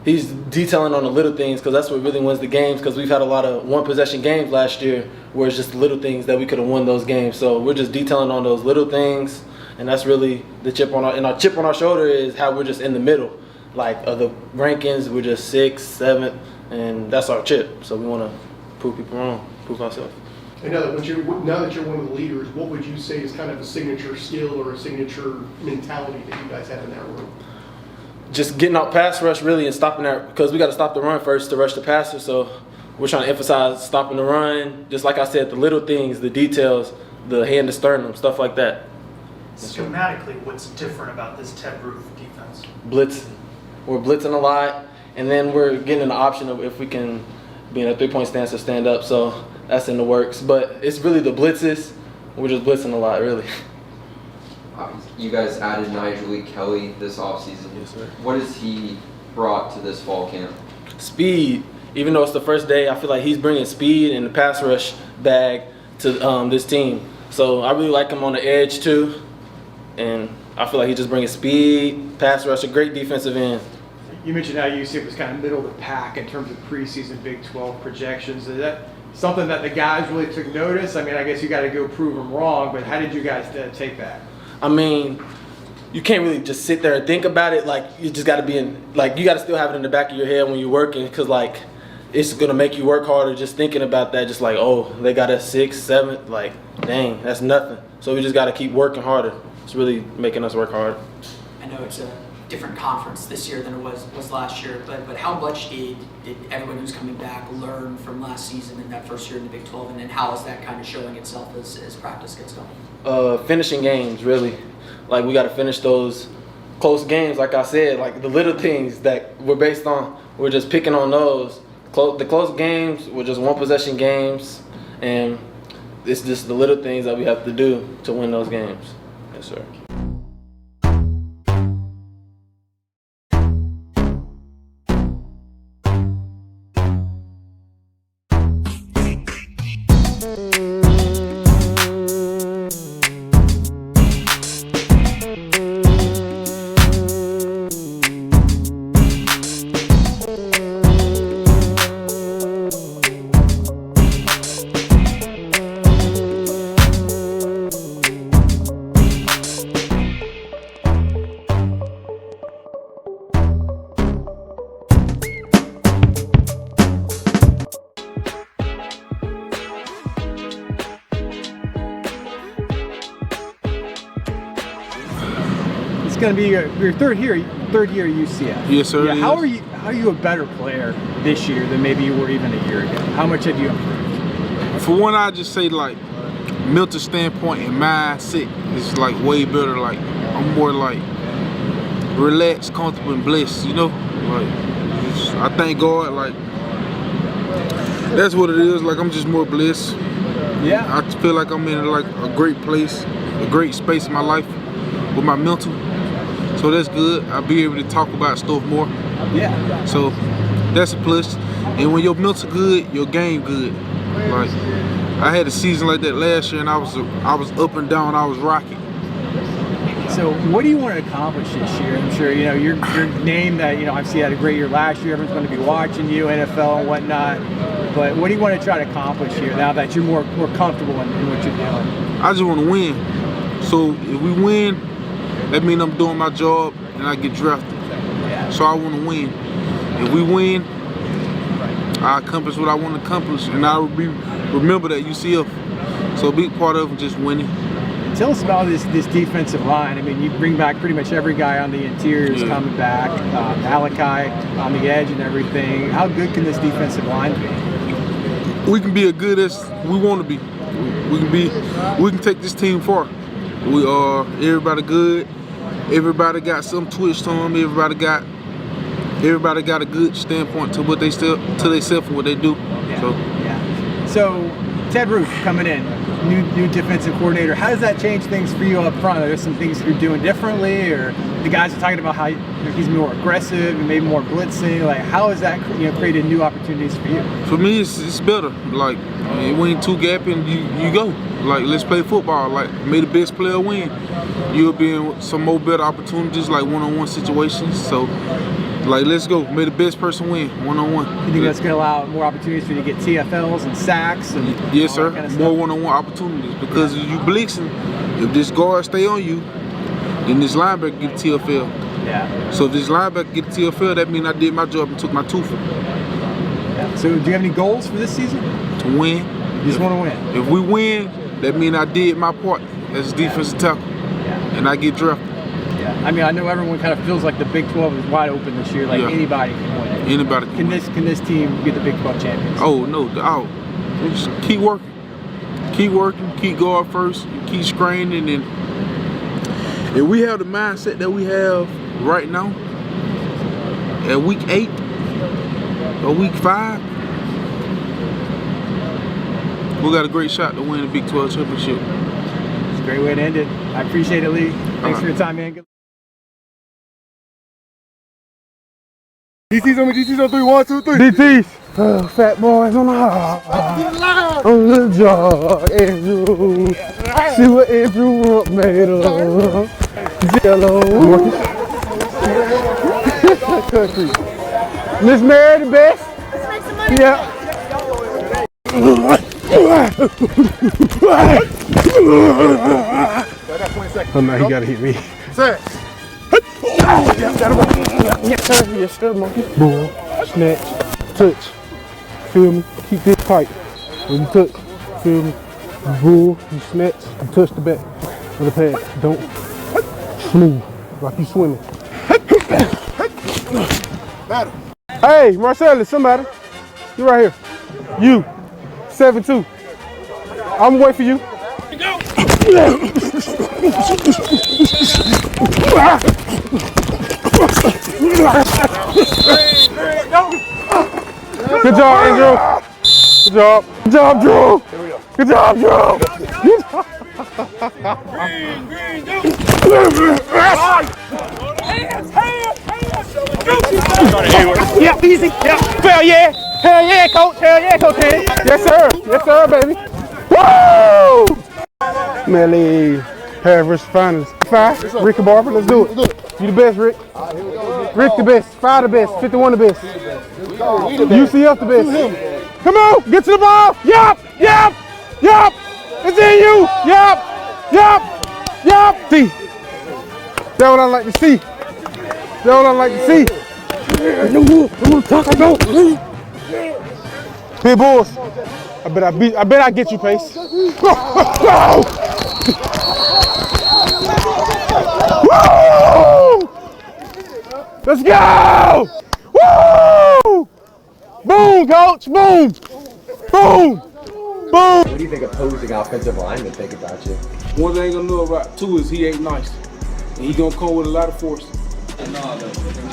he's detailing on the little things because that's what really wins the games. Because we've had a lot of one-possession games last year where it's just little things that we could have won those games. So we're just detailing on those little things, and that's really the chip on our chip on our shoulder is how we're just in the middle. Like of the rankings, we're just 6th, 7th, and that's our chip. So we want to prove people wrong, prove ourselves. And now that you're one of the leaders, what would you say is kind of a signature skill or a signature mentality that you guys have in that room? Just getting out pass rush really and stopping that, because we got to stop the run first to rush the passer. So we're trying to emphasize stopping the run. Just like I said, the little things, the details, the hand to sternum, stuff like that. Schematically, what's different about this Ted Roof defense? Blitz. We're blitzing a lot, and then we're getting an option of if we can be in a three-point stance or stand up. So that's in the works. But it's really the blitzes. We're just blitzing a lot, really. You guys added Nigel Kelly this offseason. Yes, sir. What has he brought to this fall camp? Speed. Even though it's the first day, I feel like he's bringing speed and the pass rush bag to this team. So I really like him on the edge too, and I feel like he's just bringing speed, pass rush, a great defensive end. You mentioned how UCF was kind of middle of the pack in terms of preseason Big 12 projections. Is that something that the guys really took notice? I mean, I guess you got to go prove them wrong, but how did you guys take that? I mean, you can't really just sit there and think about it. Like, you just got to be in, like, you got to still have it in the back of your head when you're working, because, like, it's going to make you work harder just thinking about that. Just like, oh, they got a 6th, 7th. Like, dang, that's nothing. So we just got to keep working harder. It's really making us work hard. I know it's a different conference this year than it was last year, but how much did everyone who's coming back learn from last season in that first year in the Big 12, and then how is that kind of showing itself as practice gets going? Finishing games, really. Like, we got to finish those close games, like I said, like the little things that we're based on, we're just picking on those. The close games were just one-possession games, and it's just the little things that we have to do to win those games. Yes, sir. Going to be your third year at UCF. Yes, sir. Yeah, how are you a better player this year than maybe you were even a year ago? How much have you improved? For one, I just say, like, mental standpoint and mindset is like way better. Like, I'm more like relaxed, comfortable, and blessed. You know, like, I thank God. Like, that's what it is. Like, I'm just more blessed. Yeah. I feel like I'm in like a great place, a great space in my life with my mental. So that's good. I'll be able to talk about stuff more. Yeah. So that's a plus. And when your mental good, your game good. Like, I had a season like that last year, and I was up and down. I was rocking. So what do you want to accomplish this year? I'm sure your name that obviously had a great year last year. Everyone's going to be watching you, NFL and whatnot. But what do you want to try to accomplish here now that you're more comfortable in what you're doing? I just want to win. So if we win, that means I'm doing my job and I get drafted. Yeah. So I want to win. If we win, I accomplish what I want to accomplish, and I will be remembered at UCF. So a big part of it just winning. Tell us about this defensive line. I mean, you bring back pretty much every guy on the interiors coming back, Malachi on the edge and everything. How good can this defensive line be? We can be as good as we want to be. We can take this team far. We are everybody good. Everybody got some twitch to them. Everybody got a good standpoint to what they themselves and what they do. Yeah. So Ted Roof coming in, new defensive coordinator. How does that change things for you up front? Are there some things you're doing differently, or the guys are talking about how he's more aggressive and maybe more blitzing? Like, how has that created new opportunities for you? For me, it's better. Like, we ain't too gapping. You go. Like, let's play football. Like, may the best player win. You'll be in some more better opportunities, like one-on-one situations. So Like, let's go. May the best person win, one-on-one. You think that's going to allow more opportunities for you to get TFLs and sacks? And yes, sir. Kind of More one-on-one opportunities. Because if you blitzing, if this guard stay on you, then this linebacker get a TFL. Yeah. So if this linebacker get a TFL, that means I did my job and took my tooth. Yeah. So do you have any goals for this season? To win. You just want to win. If we win, that means I did my part as a defensive tackle. Yeah. And I get drafted. Yeah. I mean, I know everyone kind of feels like the Big 12 is wide open this year. Like anybody can win it. Anybody can win. Can this team be the Big 12 champions? Oh, no doubt. Just keep working. Keep working. Keep going first. Keep screening. And if we have the mindset that we have right now, at week 8 or week 5, we got a great shot to win the Big 12 championship. It's a great way to end it. I appreciate it, Lee. Thanks for your time, man. DT's on me, DT's on 3, 1, 2, 3. DT's. Fat boys on the on the job, Andrew. See what Andrew made of. Jello. Country. Miss Mary the best. Yeah. Oh no, he gotta hit me. Sir. Yes sir, monkey. Bull, snatch, touch. Feel me? Keep this tight. When you touch, feel me? Bull, you snatch, you touch the back of the pad. Don't smooth, like you swimming. Hey, Marcellus, somebody. You right here. You, 7'2". I'm waiting for you. Good job, Andrew. Good job. Good job, Drew. Good job, Drew. Green, go. Hands. Yep, easy. Yep. Hell yeah. Hell yeah, coach. Hell yeah, coach. Yes, sir. Yes, sir, baby. Woo! Melly, Paris finals. 5. Rick Barber, let's do it. You the best, Rick. Rick the best. 5 the best. 51 the best. UCF the best. Come on, get to the ball. Yup, yup, yup. It's in you. Yup, yup, yup. See, that's what I like to see. That's what I like to see. Big boys. I bet I get you, Pace. Go. Woo! Let's go! Woo! Boom, coach! Boom! Boom! Boom! What do you think opposing offensive linemen think about you? One thing I know about two is he ain't nice. And he gonna come with a lot of force.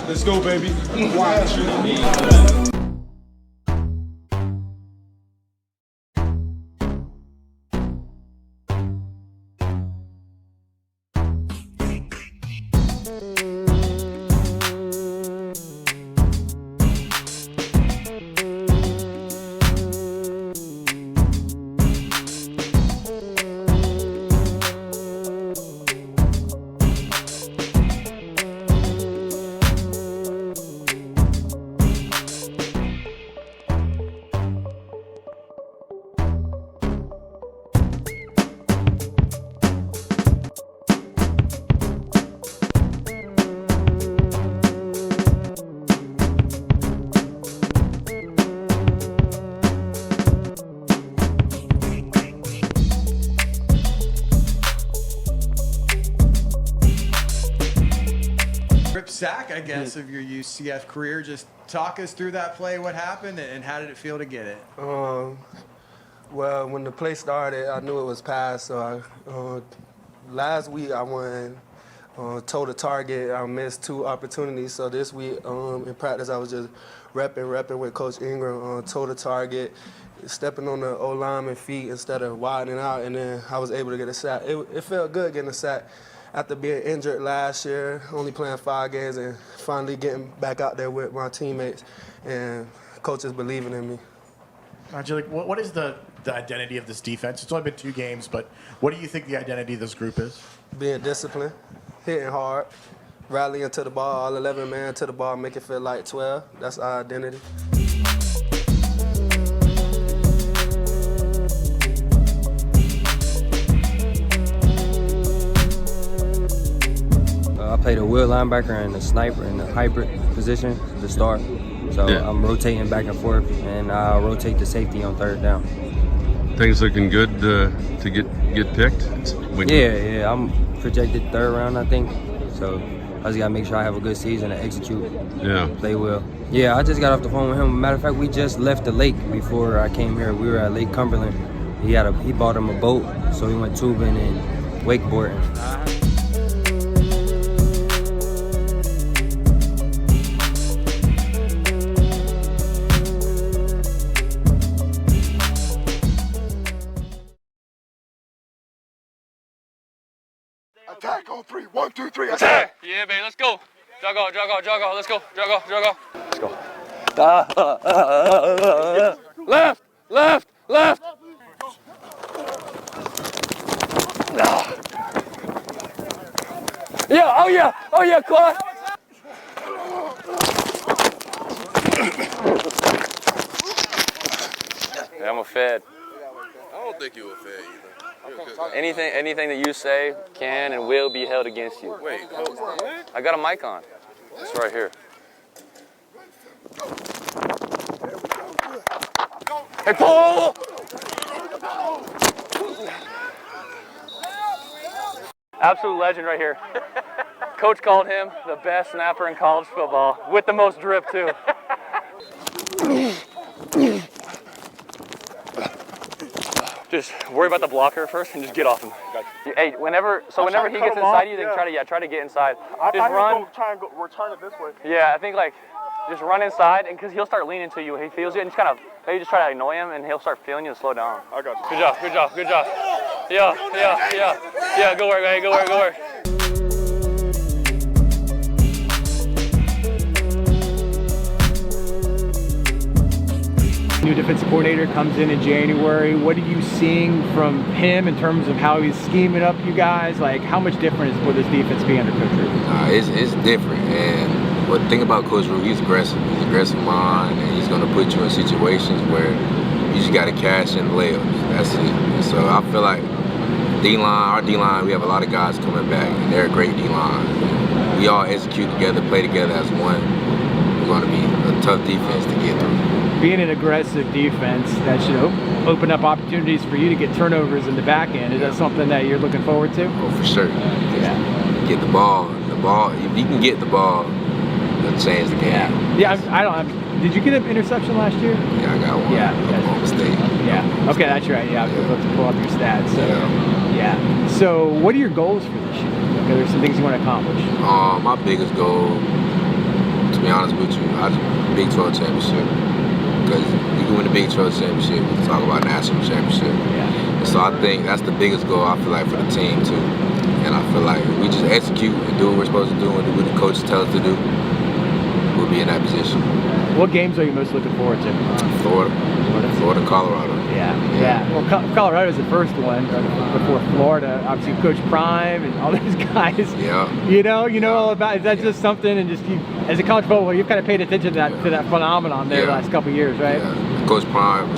Let's go, baby. Sack, I guess, of your UCF career. Just talk us through that play, what happened, and how did it feel to get it? Well, when the play started, I knew it was passed. So last week I won toe to target. I missed 2 opportunities. So this week in practice, I was just repping with Coach Ingram, toe to target, stepping on the O-lineman feet instead of widening out, and then I was able to get a sack. It felt good getting a sack. After being injured last year, only playing 5 games, and finally getting back out there with my teammates and coaches believing in me. Angelique, what is the identity of this defense? It's only been 2 games, but what do you think the identity of this group is? Being disciplined, hitting hard, rallying to the ball, all 11 men to the ball, make it feel like 12. That's our identity. I played a wheel linebacker and a sniper in the hybrid position to start. So I'm rotating back and forth, and I'll rotate the safety on third down. Things looking good to get picked? Yeah, I'm projected third round, I think. So I just gotta make sure I have a good season and execute. Yeah. Play well. Yeah, I just got off the phone with him. Matter of fact, we just left the lake before I came here. We were at Lake Cumberland. He bought him a boat, so we went tubing and wakeboarding. Attack on 3. 1, 2, 3. Attack! Yeah, baby, let's go. Jog off. Let's go. Jog off. Let's go. Left. Yeah, oh yeah, Claude. Yeah, I'm a Fed. I don't think you were fair either. You're a good guy. Anything that you say can and will be held against you. Wait, hold on. I got a mic on. It's right here. Hey, Paul! Absolute legend right here. Coach called him the best snapper in college football with the most drip too. Just worry about the blocker first and just get off him. Hey, whenever he gets inside you, then try to get inside. Just run. Try and return it this way. Yeah, I think like just run inside, and because he'll start leaning to you. He feels it, and just kind of maybe just try to annoy him, and he'll start feeling you to slow down. I got you. Good job. Yeah. Go work. New defensive coordinator comes in January. What are you seeing from him in terms of how he's scheming up you guys? Like, how much different is will this defense be under Coach Rue? It's different, and the thing about Coach Rue, he's aggressive. He's aggressive mind, and he's going to put you in situations where you just got to cash in layups. That's it. And so I feel like our D-line, we have a lot of guys coming back, and they're a great D-line. We all execute together, play together as one. We're going to be a tough defense to get through. Being an aggressive defense, that should open up opportunities for you to get turnovers in the back end. Is that something that you're looking forward to? Oh, for sure. Get the ball. If you can get the ball, it'll change the game. Yeah, did you get an interception last year? Yeah, I got one. Oklahoma State. Yeah. Okay, that's right. Yeah, I was about to pull up your stats. So, yeah. So, what are your goals for this year? Like, are there some things you want to accomplish? My biggest goal, to be honest with you, Big 12 championship. Because you can win the Big 12 championship, we can talk about national championship. Yeah. So I think that's the biggest goal, I feel like, for the team too. And I feel like if we just execute and do what we're supposed to do and do what the coaches tell us to do, we'll be in that position. What games are you most looking forward to? Florida, Colorado. Yeah. Well, Colorado's the first one before Florida. Obviously, Coach Prime and all those guys. Yeah. You know all about. Is that just something? And just as a college football, you've kind of paid attention to that phenomenon there the last couple of years, right? Yeah. Coach Prime,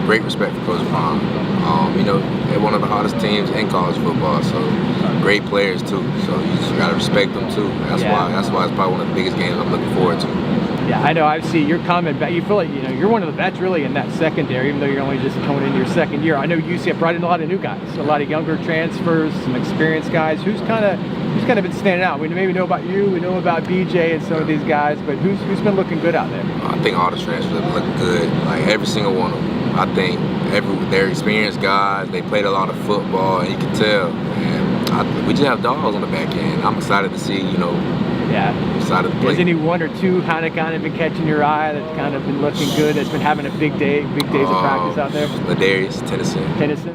great respect for Coach Prime. They're one of the hottest teams in college football. So great players too. So you just gotta respect them too. That's why it's probably one of the biggest games I'm looking forward to. Yeah, I know. I see you're coming back. You feel like you're one of the vets really in that secondary, even though you're only just coming into your second year. I know UCF brought in a lot of new guys, a lot of younger transfers, some experienced guys. Who's kind of been standing out? We maybe know about you, we know about BJ and some of these guys, but who's been looking good out there? I think all the transfers have been looking good. Like every single one of them. I think they're experienced guys. They played a lot of football, and you can tell. And we just have dogs on the back end. I'm excited to see Yeah. Side of the plate. Has any one or two kind of been catching your eye that's kind of been looking good, that's been having a big days of practice out there? Ladarius Tennyson.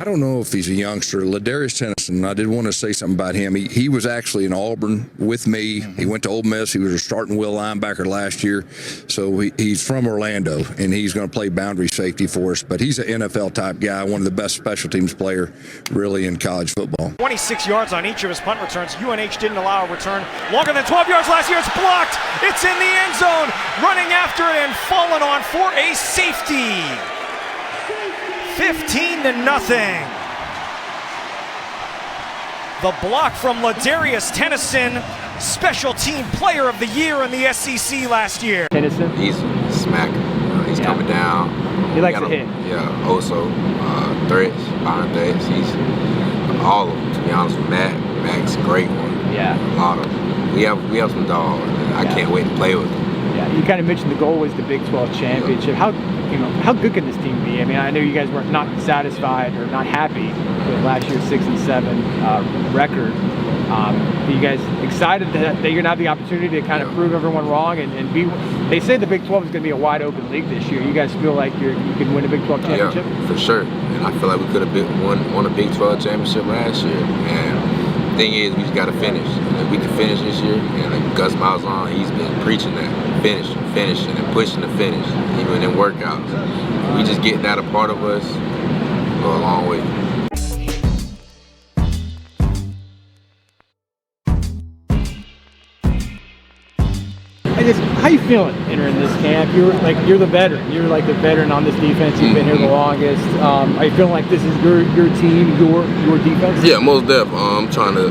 I don't know if he's a youngster. Ladarius Tennyson, I did want to say something about him. He was actually in Auburn with me. He went to Ole Miss. He was a starting will linebacker last year. So he's from Orlando, and he's going to play boundary safety for us. But he's an NFL-type guy, one of the best special teams player really in college football. 26 yards on each of his punt returns. UNH didn't allow a return longer than 12 yards last year. It's blocked. It's in the end zone. Running after it and fallen on for a safety. 15-0. The block from Ladarius Tennyson, special team player of the year in the SEC last year. Tennyson? He's smacking. He's coming down. He likes to hit. Yeah, also threats, behind threats. He's all of them, to be honest with Matt. Matt's a great one. Yeah. A lot of them. We have some dogs. I can't wait to play with them. Yeah, you kind of mentioned the goal was the Big 12 championship. How good can this team be? I mean, I know you guys were not satisfied or not happy with last year's 6-7 record. Are you guys excited that you're gonna have the opportunity to kind of prove everyone wrong and be? They say the Big 12 is gonna be a wide open league this year. You guys feel like you can win a Big 12 championship? Yeah, for sure. And I feel like we could have won a Big 12 championship last year. And the thing is, we just got to finish. And if we can finish this year, and like Gus Malzahn, he's been preaching that. Finishing, and pushing to finish, even in workouts. If we just get that a part of us, we'll go a long way. How you feeling entering this camp? You're the veteran. You're like the veteran on this defense. You've been here the longest. Are you feeling like this is your team, your defense? Yeah, most definitely. I'm trying to,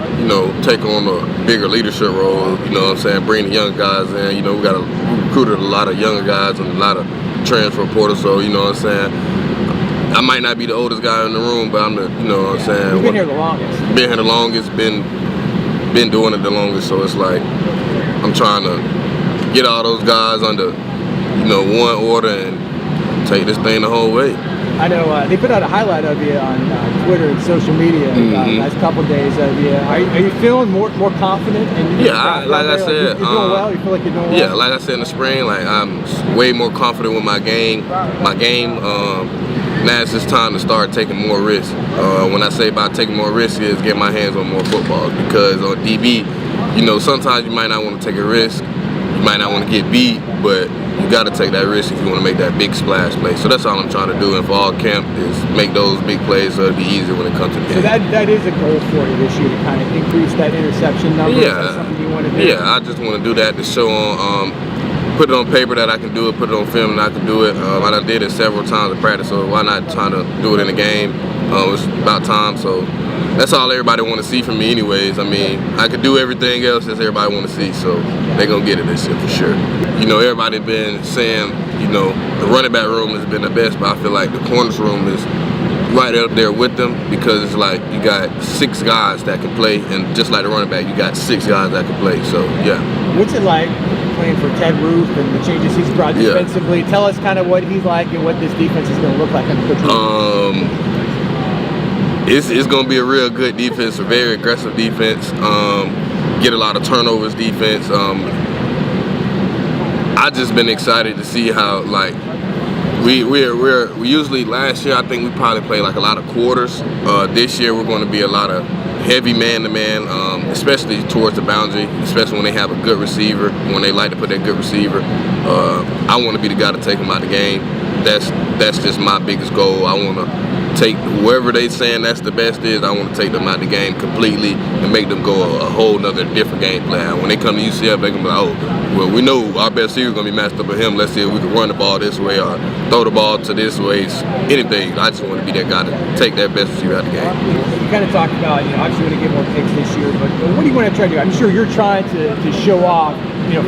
take on a bigger leadership role. You know what I'm saying? Bring the young guys in. We recruited a lot of younger guys and a lot of transfer portals. So you know what I'm saying? I might not be the oldest guy in the room, but I'm the, you know what I'm saying? You've been here the longest. Been here the longest. Been doing it the longest. So it's like I'm trying to get all those guys under, one order and take this thing the whole way. I know they put out a highlight of you on Twitter and social media the last couple of days of you. Are you feeling more confident? Like I said, you're doing well. You feel like you're doing well. Yeah, like I said in the spring, like I'm way more confident with my game. Now it's just time to start taking more risks. When I say about taking more risks, is get my hands on more footballs, because on DB, sometimes you might not want to take a risk. You might not want to get beat, but you got to take that risk if you want to make that big splash play. So that's all I'm trying to do in fall camp, is make those big plays so it'll be easier when it comes to the game. So that is a goal for you this year, to kind of increase that interception number. Yeah, is that something you want to do? Yeah, I just want to do that to show on, put it on paper that I can do it, put it on film that I can do it. I done did it several times in practice, so why not trying to do it in the game? It's about time, so that's all everybody want to see from me anyways. I mean, I could do everything else that everybody want to see, so they're going to get it this year for sure. Everybody been saying, the running back room has been the best, but I feel like the corners room is right up there with them, because it's like you got 6 guys that can play, and just like the running back, you got 6 guys that can play, so yeah. What's it like playing for Ted Roof and the changes he's brought defensively? Tell us kind of what he's like and what this defense is going to look like on the coach. It's going to be a real good defense, a very aggressive defense, get a lot of turnovers defense. I just been excited to see how, like, we usually, last year I think we probably played like a lot of quarters. This year we're going to be a lot of heavy man-to-man, especially towards the boundary, especially when they have a good receiver, when they like to put that good receiver. I want to be the guy to take them out of the game. That's just my biggest goal. I want to take whoever they saying that's the best is, I want to take them out of the game completely and make them go a whole nother different game plan. When they come to UCF, they're going to be like, oh, well, we know our best receiver is going to be matched up with him. Let's see if we can run the ball this way or throw the ball to this way, anything. I just want to be that guy to take that best receiver out of the game. You kind of talked about, obviously want to get more picks this year, but what do you want to try to do? I'm sure you're trying to show off,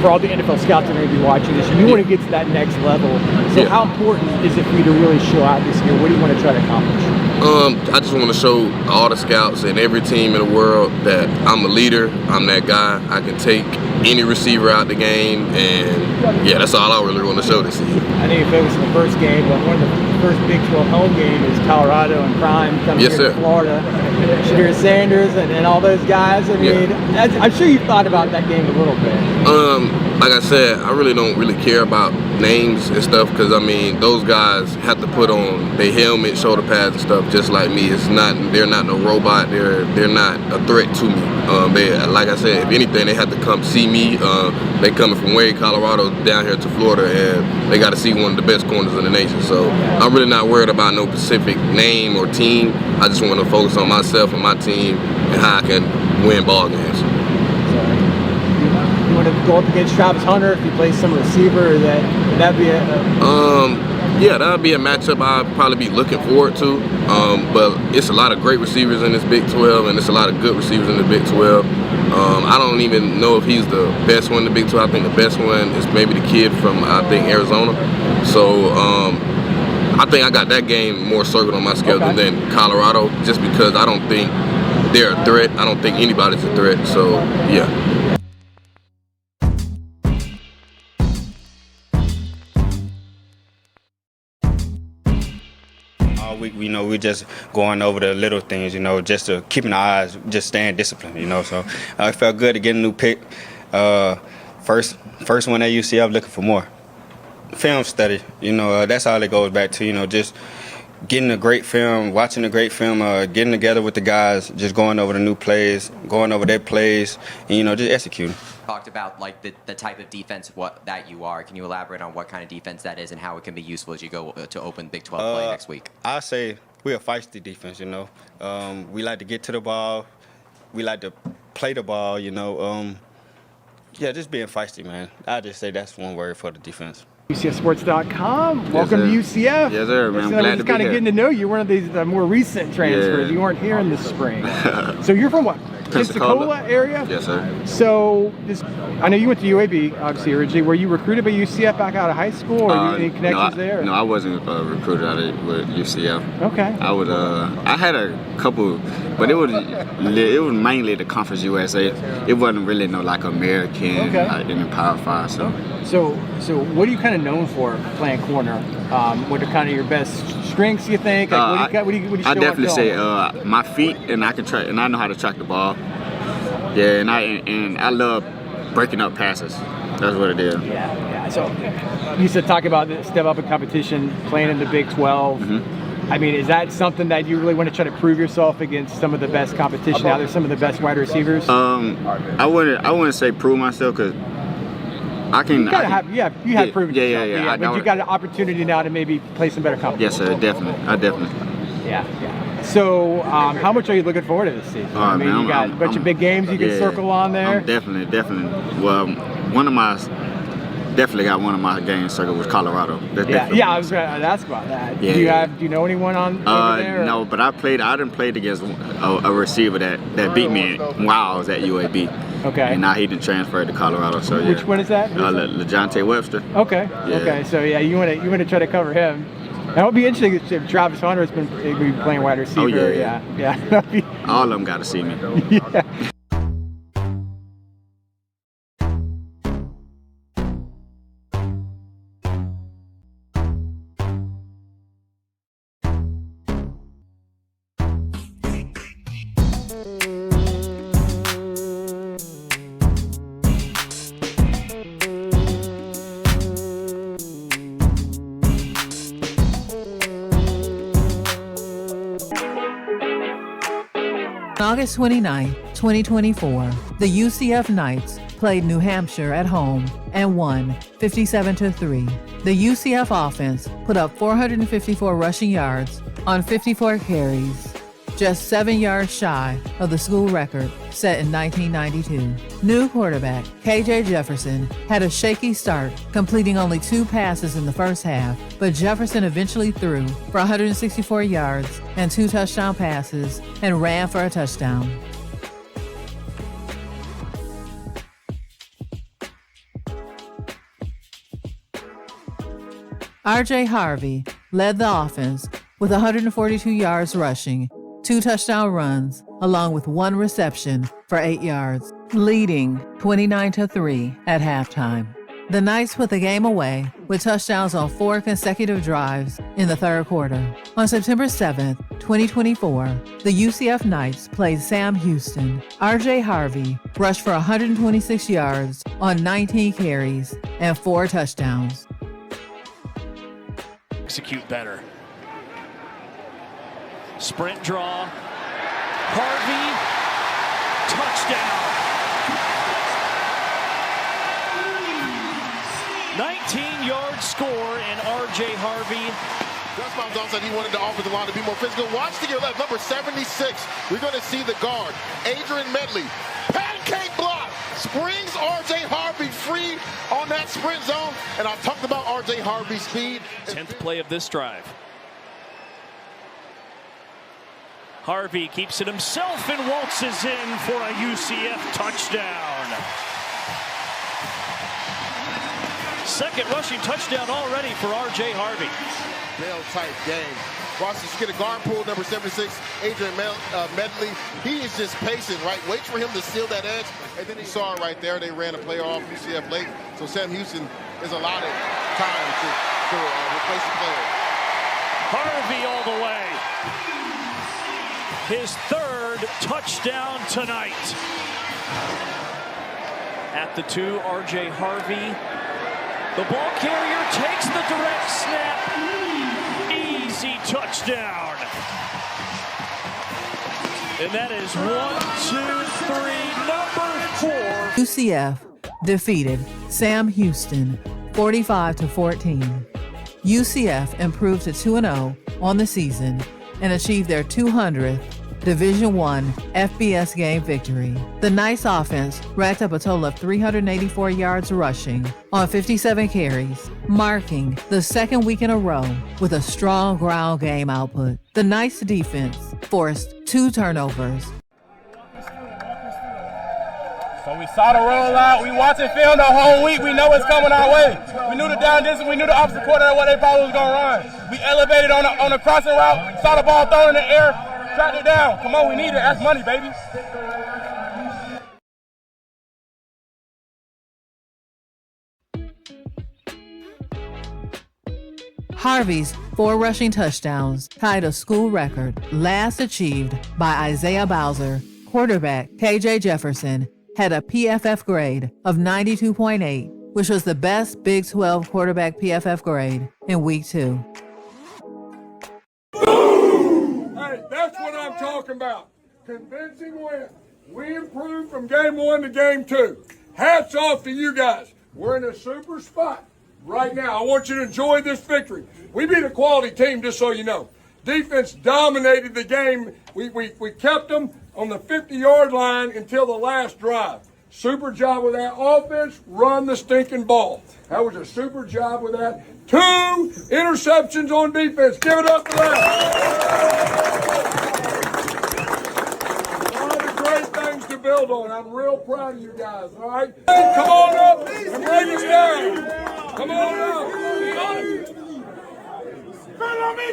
for all the NFL scouts that are going to be watching this, you want to get to that next level. So how important is it for you to really show out this year? What do you want to try to accomplish? I just want to show all the scouts and every team in the world that I'm a leader. I'm that guy. I can take any receiver out the game, and yeah, that's all I really want to show this year. I know you focused on the first game, but one of the first Big 12 home game is Colorado and Prime coming Yes, here sir. to Florida. Shadir Sanders and all those guys. I mean, I'm sure you've thought about that game a little bit. Like I said, I really don't really care about names and stuff because I mean those guys have to put on their helmet, shoulder pads and stuff just like me. They're not no robot. They're not a threat to me. Like I said, if anything, they have to come see me. They coming from Wade, Colorado, down here to Florida, and they got to see one of the best corners in the nation. So I'm really not worried about no specific name or team. I just want to focus on myself and my team and how I can win ball games. You want to go up against Travis Hunter if he plays some receiver? Would that be a yeah, that would be a matchup I'd probably be looking forward to. But it's a lot of great receivers in this Big 12, and it's a lot of good receivers in the Big 12. I don't even know if he's the best one in the Big 12. I think the best one is maybe the kid from, I think, Arizona. So I think I got that game more circled on my schedule than Colorado, just because I don't think they're a threat. I don't think anybody's a threat. So, yeah. All week, we're just going over the little things, just to keeping our eyes, just staying disciplined, So it felt good to get a new pick. First one at UCF, looking for more. Film study, that's all it goes back to, just getting a great film, watching a great film, getting together with the guys, just going over the new plays, going over their plays, and, just executing. Talked about like the type of defense that you are. Can you elaborate on what kind of defense that is and how it can be useful as you go to open Big 12 play next week? I say we're a feisty defense. We like to get to the ball. We like to play the ball. Just being feisty, man. I just say that's one word for the defense. UCFsports.com. Welcome to UCF. Yes, sir, man. I'm glad to be just kind of getting to know you. One of these more recent transfers. You weren't here in the spring. So you're from what? Pensacola area? Yes, sir. So I know you went to UAB, obviously, originally. Were you recruited by UCF back out of high school, or any connections there? No, I wasn't recruited out of UCF. Okay. I had a couple, but it was mainly the Conference USA. It wasn't really no like American in the Power 5. So what are you kind of known for playing corner? What are kind of your best strengths, you think? Like, what do you show I definitely on film? say my feet, and I can track, and I know how to track the ball. Yeah, and I love breaking up passes. That's what it is. Yeah. So you said talk about the step up in competition, playing in the Big 12. Mm-hmm. I mean, is that something that you really want to try to prove yourself against some of the best competition out there, some of the best wide receivers? I wouldn't say prove myself because I can. You have proven yourself. Yeah. But you got an opportunity now to maybe play some better competition. Yes, sir. Definitely. Yeah. So, how much are you looking forward to this season? Man, you got a bunch of big games you can circle on there. Definitely. Well, definitely got one of my games circled with Colorado. I was going to ask about that. Yeah, do you know anyone on over there? No, but I didn't play against a receiver that beat me while I was at UAB. Okay. And now he didn't transfer to Colorado. So yeah. Which one is that? LeJontay Webster. Okay. Yeah. Okay. So you want to try to cover him. That would be interesting if Travis Hunter has been playing wide receiver. Oh, yeah. All of them got to see me. Yeah. August 29, 2024, the UCF Knights played New Hampshire at home and won 57-3. The UCF offense put up 454 rushing yards on 54 carries, just 7 yards shy of the school record set in 1992. New quarterback KJ Jefferson had a shaky start, completing only 2 passes in the first half, but Jefferson eventually threw for 164 yards and 2 touchdown passes and ran for a touchdown. RJ Harvey led the offense with 142 yards rushing, 2 touchdown runs, along with 1 reception for 8 yards, leading 29-3 at halftime. The Knights put the game away with touchdowns on 4 consecutive drives in the third quarter. On September 7th, 2024, the UCF Knights played Sam Houston. R.J. Harvey rushed for 126 yards on 19 carries and 4 touchdowns. Execute better. Sprint draw. Harvey, touchdown. 19-yard score and R.J. Harvey. Gus Malzahn said he wanted the offensive line to be more physical. Watch to your left, number 76. We're going to see the guard, Adrian Medley. Pancake block, springs R.J. Harvey free on that sprint zone. And I talked about R.J. Harvey's speed. 10th play of this drive. Harvey keeps it himself and waltzes in for a UCF touchdown. Second rushing touchdown already for R.J. Harvey. Bell-type game. Boston should get a guard pull, number 76, Adrian Medley. He is just pacing, right? Waits for him to seal that edge. And then he saw it right there. They ran a play off UCF late. So Sam Houston is allotted time to replace the player. Harvey all the way. His third touchdown tonight. At the 2, R.J. Harvey. The ball carrier takes the direct snap. Easy touchdown. And that is 1, 2, 3, number 4. UCF defeated Sam Houston 45-14. UCF improved to 2-0 on the season and achieved their 200th Division I FBS game victory. The Knights offense racked up a total of 384 yards rushing on 57 carries, marking the second week in a row with a strong ground game output. The Knights defense forced 2 turnovers. So we saw the rollout. We watching film the whole week. We know it's coming our way. We knew the down distance. We knew the opposite quarter what they probably was going to run. We elevated on the crossing route. Saw the ball thrown in the air. Tracked it down. Come on, we need it. That's money, baby. Harvey's 4 rushing touchdowns tied a school record last achieved by Isaiah Bowser. Quarterback KJ Jefferson had a PFF grade of 92.8, which was the best Big 12 quarterback PFF grade in Week 2. Hey, that's what I'm talking about. Convincing win. We improved from game 1 to game 2. Hats off to you guys. We're in a super spot right now. I want you to enjoy this victory. We beat a quality team, just so you know. Defense dominated the game. We kept them on the 50-yard line until the last drive. Super job with that. Offense, run the stinking ball. That was a super job with that. 2 interceptions on defense. Give it up for that. A lot of great things to build on. I'm real proud of you guys, all right? Come on up and break us down. Come on up. Follow me,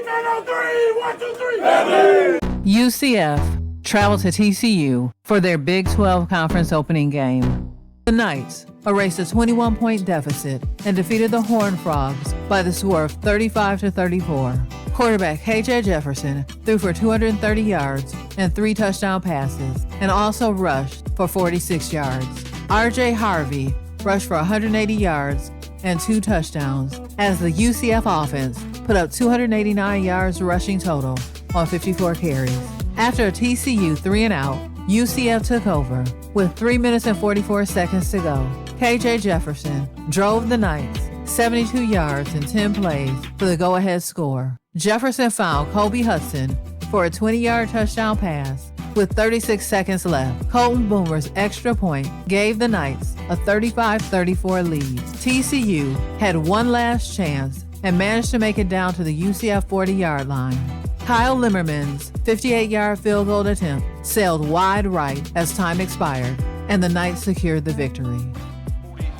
1, 2, 3. UCF traveled to TCU for their Big 12 Conference opening game. The Knights erased a 21-point deficit and defeated the Horned Frogs by the score of 35-34. Quarterback KJ Jefferson threw for 230 yards and 3 touchdown passes and also rushed for 46 yards. R.J. Harvey rushed for 180 yards and 2 touchdowns as the UCF offense put up 289 yards rushing total on 54 carries. After a TCU 3-and-out, UCF took over with 3 minutes and 44 seconds to go. KJ Jefferson drove the Knights 72 yards in 10 plays for the go-ahead score. Jefferson found Kobe Hudson for a 20-yard touchdown pass with 36 seconds left. Colton Boomer's extra point gave the Knights a 35-34 lead. TCU had one last chance and managed to make it down to the UCF 40-yard line. Kyle Limmerman's 58-yard field goal attempt sailed wide right as time expired, and the Knights secured the victory.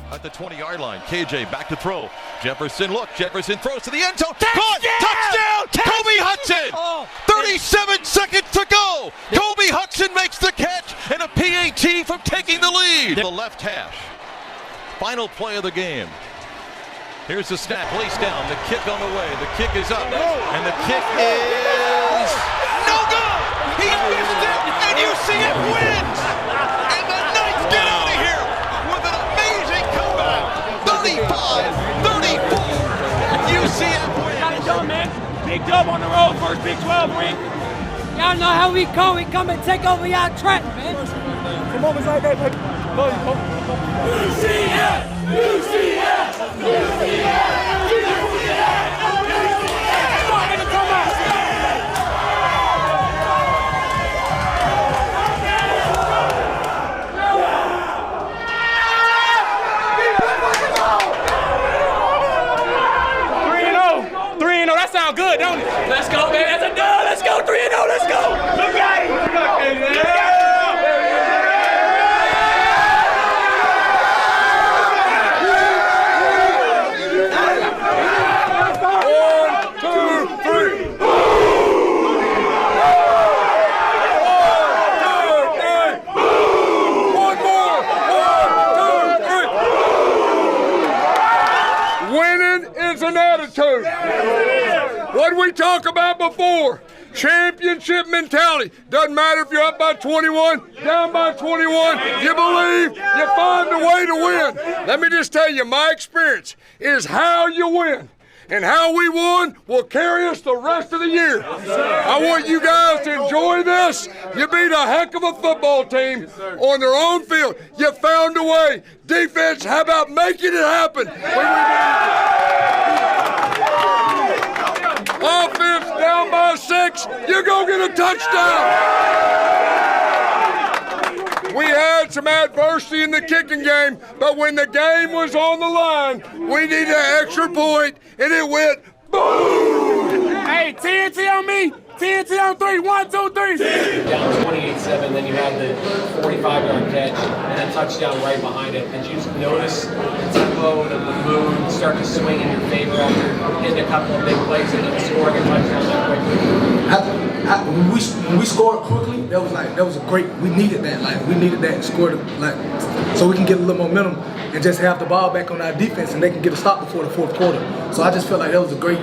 At the 20-yard line, KJ back to throw. Jefferson throws to the end zone. Caught! Touchdown! Kobe Hudson! 37 seconds to go. Kobe Hudson makes the catch and a PAT from taking the lead. The left hash. Final play of the game. Here's the snap, place down, the kick on the way. The kick is up, and the kick is no good. He missed it, and UCF wins. And the Knights get out of here with an amazing comeback. 35-34. UCF wins. Got it done, man. Big dub on the road, first Big 12 ring. Y'all know how we come. We come and take over y'all track, man. Some moments like that, like, UCF! UCF! UCF! That sound good, don't it? Let's go, man. That's a dub. Let's go. 3-0. Let's go. Look at it. An attitude. What did we talk about before? Championship mentality. Doesn't matter if you're up by 21, down by 21. You believe, you find a way to win. Let me just tell you, my experience is how you win. And how we won will carry us the rest of the year. I want you guys to enjoy this. You beat a heck of a football team on their own field. You found a way. Defense, how about making it happen? Offense down by 6, you're going to get a touchdown. We had some adversity in the kicking game, but when the game was on the line, we needed an extra point, and it went boom! Hey, TNT on me. TNT on 3. 1, 2, 3. Down 28-7, then you had the 45-yard catch and a touchdown right behind it. Did you notice the tempo of the mood start to swing in your favor after hitting a couple of big plays and then scoring a touchdown that quickly? When we scored quickly, that was a great. We needed that. We needed that and scored so we can get a little momentum and just have the ball back on our defense and they can get a stop before the fourth quarter. So I just felt like that was a great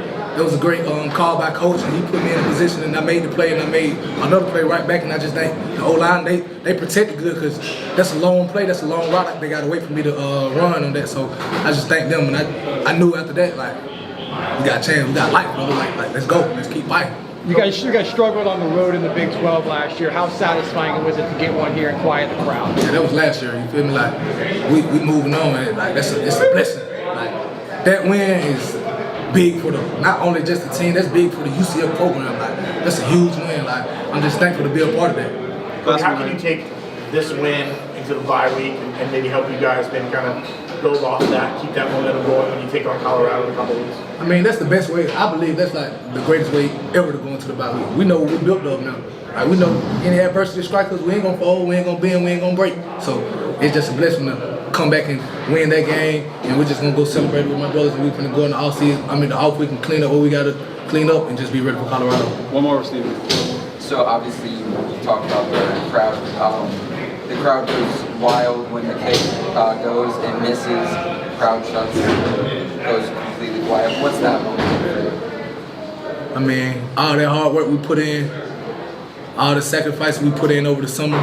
call by coach, and he put me in a position, and I made the play, and I made another play right back, and I just think the O-line, they protected good because that's a long play, that's a long route. They got to wait for me to run on that, so I just thank them, and I knew after that, we got a chance, we got life, brother, let's go, let's keep fighting. You guys struggled on the road in the Big 12 last year. How satisfying was it to get one here and quiet the crowd? Yeah, that was last year, you feel me? We moving on, and it's a blessing. That win is big for not only just the team, that's big for the UCF program. That's a huge win. I'm just thankful to be a part of that. But how can you take this win into the bye week and maybe help you guys maybe kind of build off that, keep that momentum going when you take on Colorado in a couple of weeks? I mean, that's the best way. I believe that's the greatest way ever to go into the bye week. We know what we built up now. We know any adversity strike us, we ain't gonna fall, we ain't gonna bend, we ain't gonna break. So it's just a blessing to come back and win that game, and we're just gonna go celebrate with my brothers, and we're gonna go in the off season. the off week and clean up what we gotta clean up and just be ready for Colorado. One more, Stephen. So obviously you talked about the crowd. The crowd goes wild when the kick goes and misses. The crowd shuts and goes completely quiet. What's that moment for you? I mean, all that hard work we put in, all the sacrifices we put in over the summer,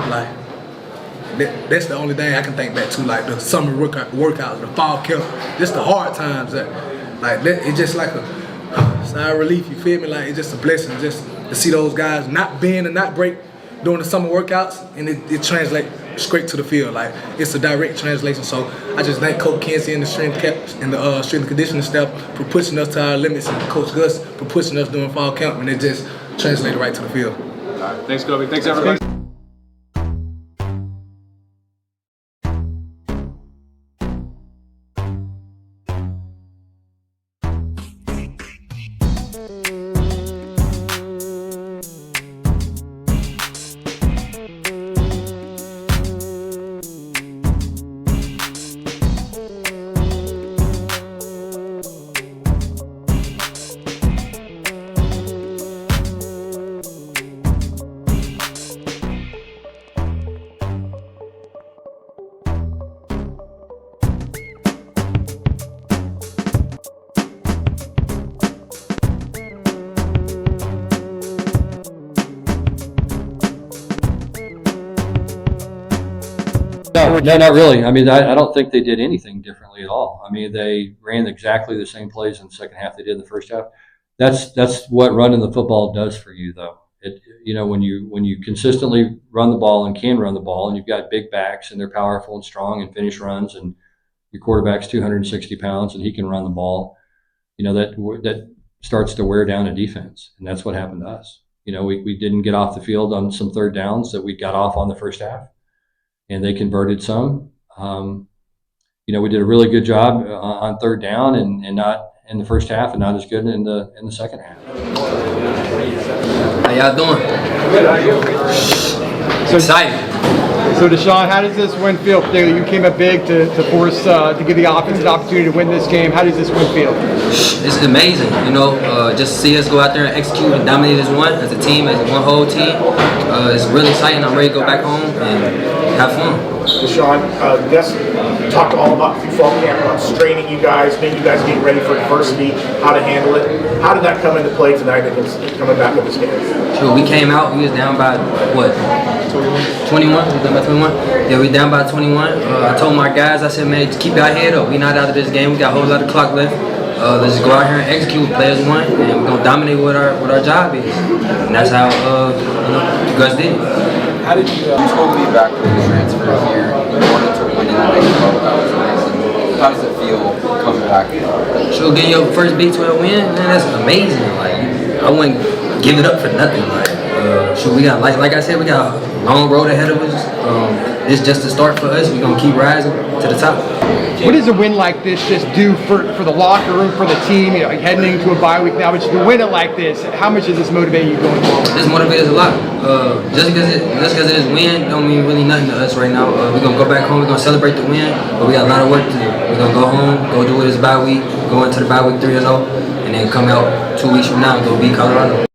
that's the only thing I can think back to, the summer workouts, the fall camp, just the hard times. It's just like a sigh of relief, you feel me? It's just a blessing just to see those guys not bend and not break during the summer workouts, and it translates straight to the field. It's a direct translation. So I just thank Coach Kinsey and the strength and conditioning staff for pushing us to our limits, and Coach Gus for pushing us during fall camp, and it just translated right to the field. All right. Thanks, Kobe. Thanks, everybody. No, not really. I mean, I don't think they did anything differently at all. I mean, they ran exactly the same plays in the second half they did in the first half. That's what running the football does for you, though. When you consistently run the ball and can run the ball, and you've got big backs and they're powerful and strong and finish runs, and your quarterback's 260 pounds and he can run the ball, that starts to wear down a defense, and that's what happened to us. We didn't get off the field on some third downs that we got off on the first half, and they converted some. We did a really good job on third down and not in the first half, and not as good in the second half. How y'all doing? Good. How are you? Excited. So Deshaun, how does this win feel? Particularly, you came up big to force to give the offense an opportunity to win this game. How does this win feel? This is amazing. Just to see us go out there and execute and dominate as one, as a team, as one whole team. It's really exciting. I'm ready to go back home and have fun. Deshaun, Gus talked all about the fall camp, about straining you guys, making you guys get ready for adversity, how to handle it. How did that come into play tonight against coming back with this game? Sure, we came out, we was down by what? 21? We down by 21? Yeah, we down by 21. I told my guys, I said, man, just keep your head up. We not out of this game. We got a whole lot of clock left. Let's just go out here and execute what players want, and we're gonna dominate what our job is. And that's how Gus did it. How did you totally evacuate the transfer here? You wanted to win in the Big 12. That was amazing. How does it feel coming back? So getting your first Big 12 win, man, that's amazing. Like, I wouldn't give it up for nothing. So we got, like I said, we got a long road ahead of us. This just the start for us. We're gonna keep rising to the top. What does a win like this just do for the locker room, for the team? Heading into a bye week now, but to win it like this, how much does this motivate you going forward? This motivates us a lot. Just because it is win don't mean really nothing to us right now. We're gonna go back home. We're gonna celebrate the win, but we got a lot of work to do. We're gonna go home, go do this bye week, go into the bye week 3-0, and then come out 2 weeks from now and go beat Colorado.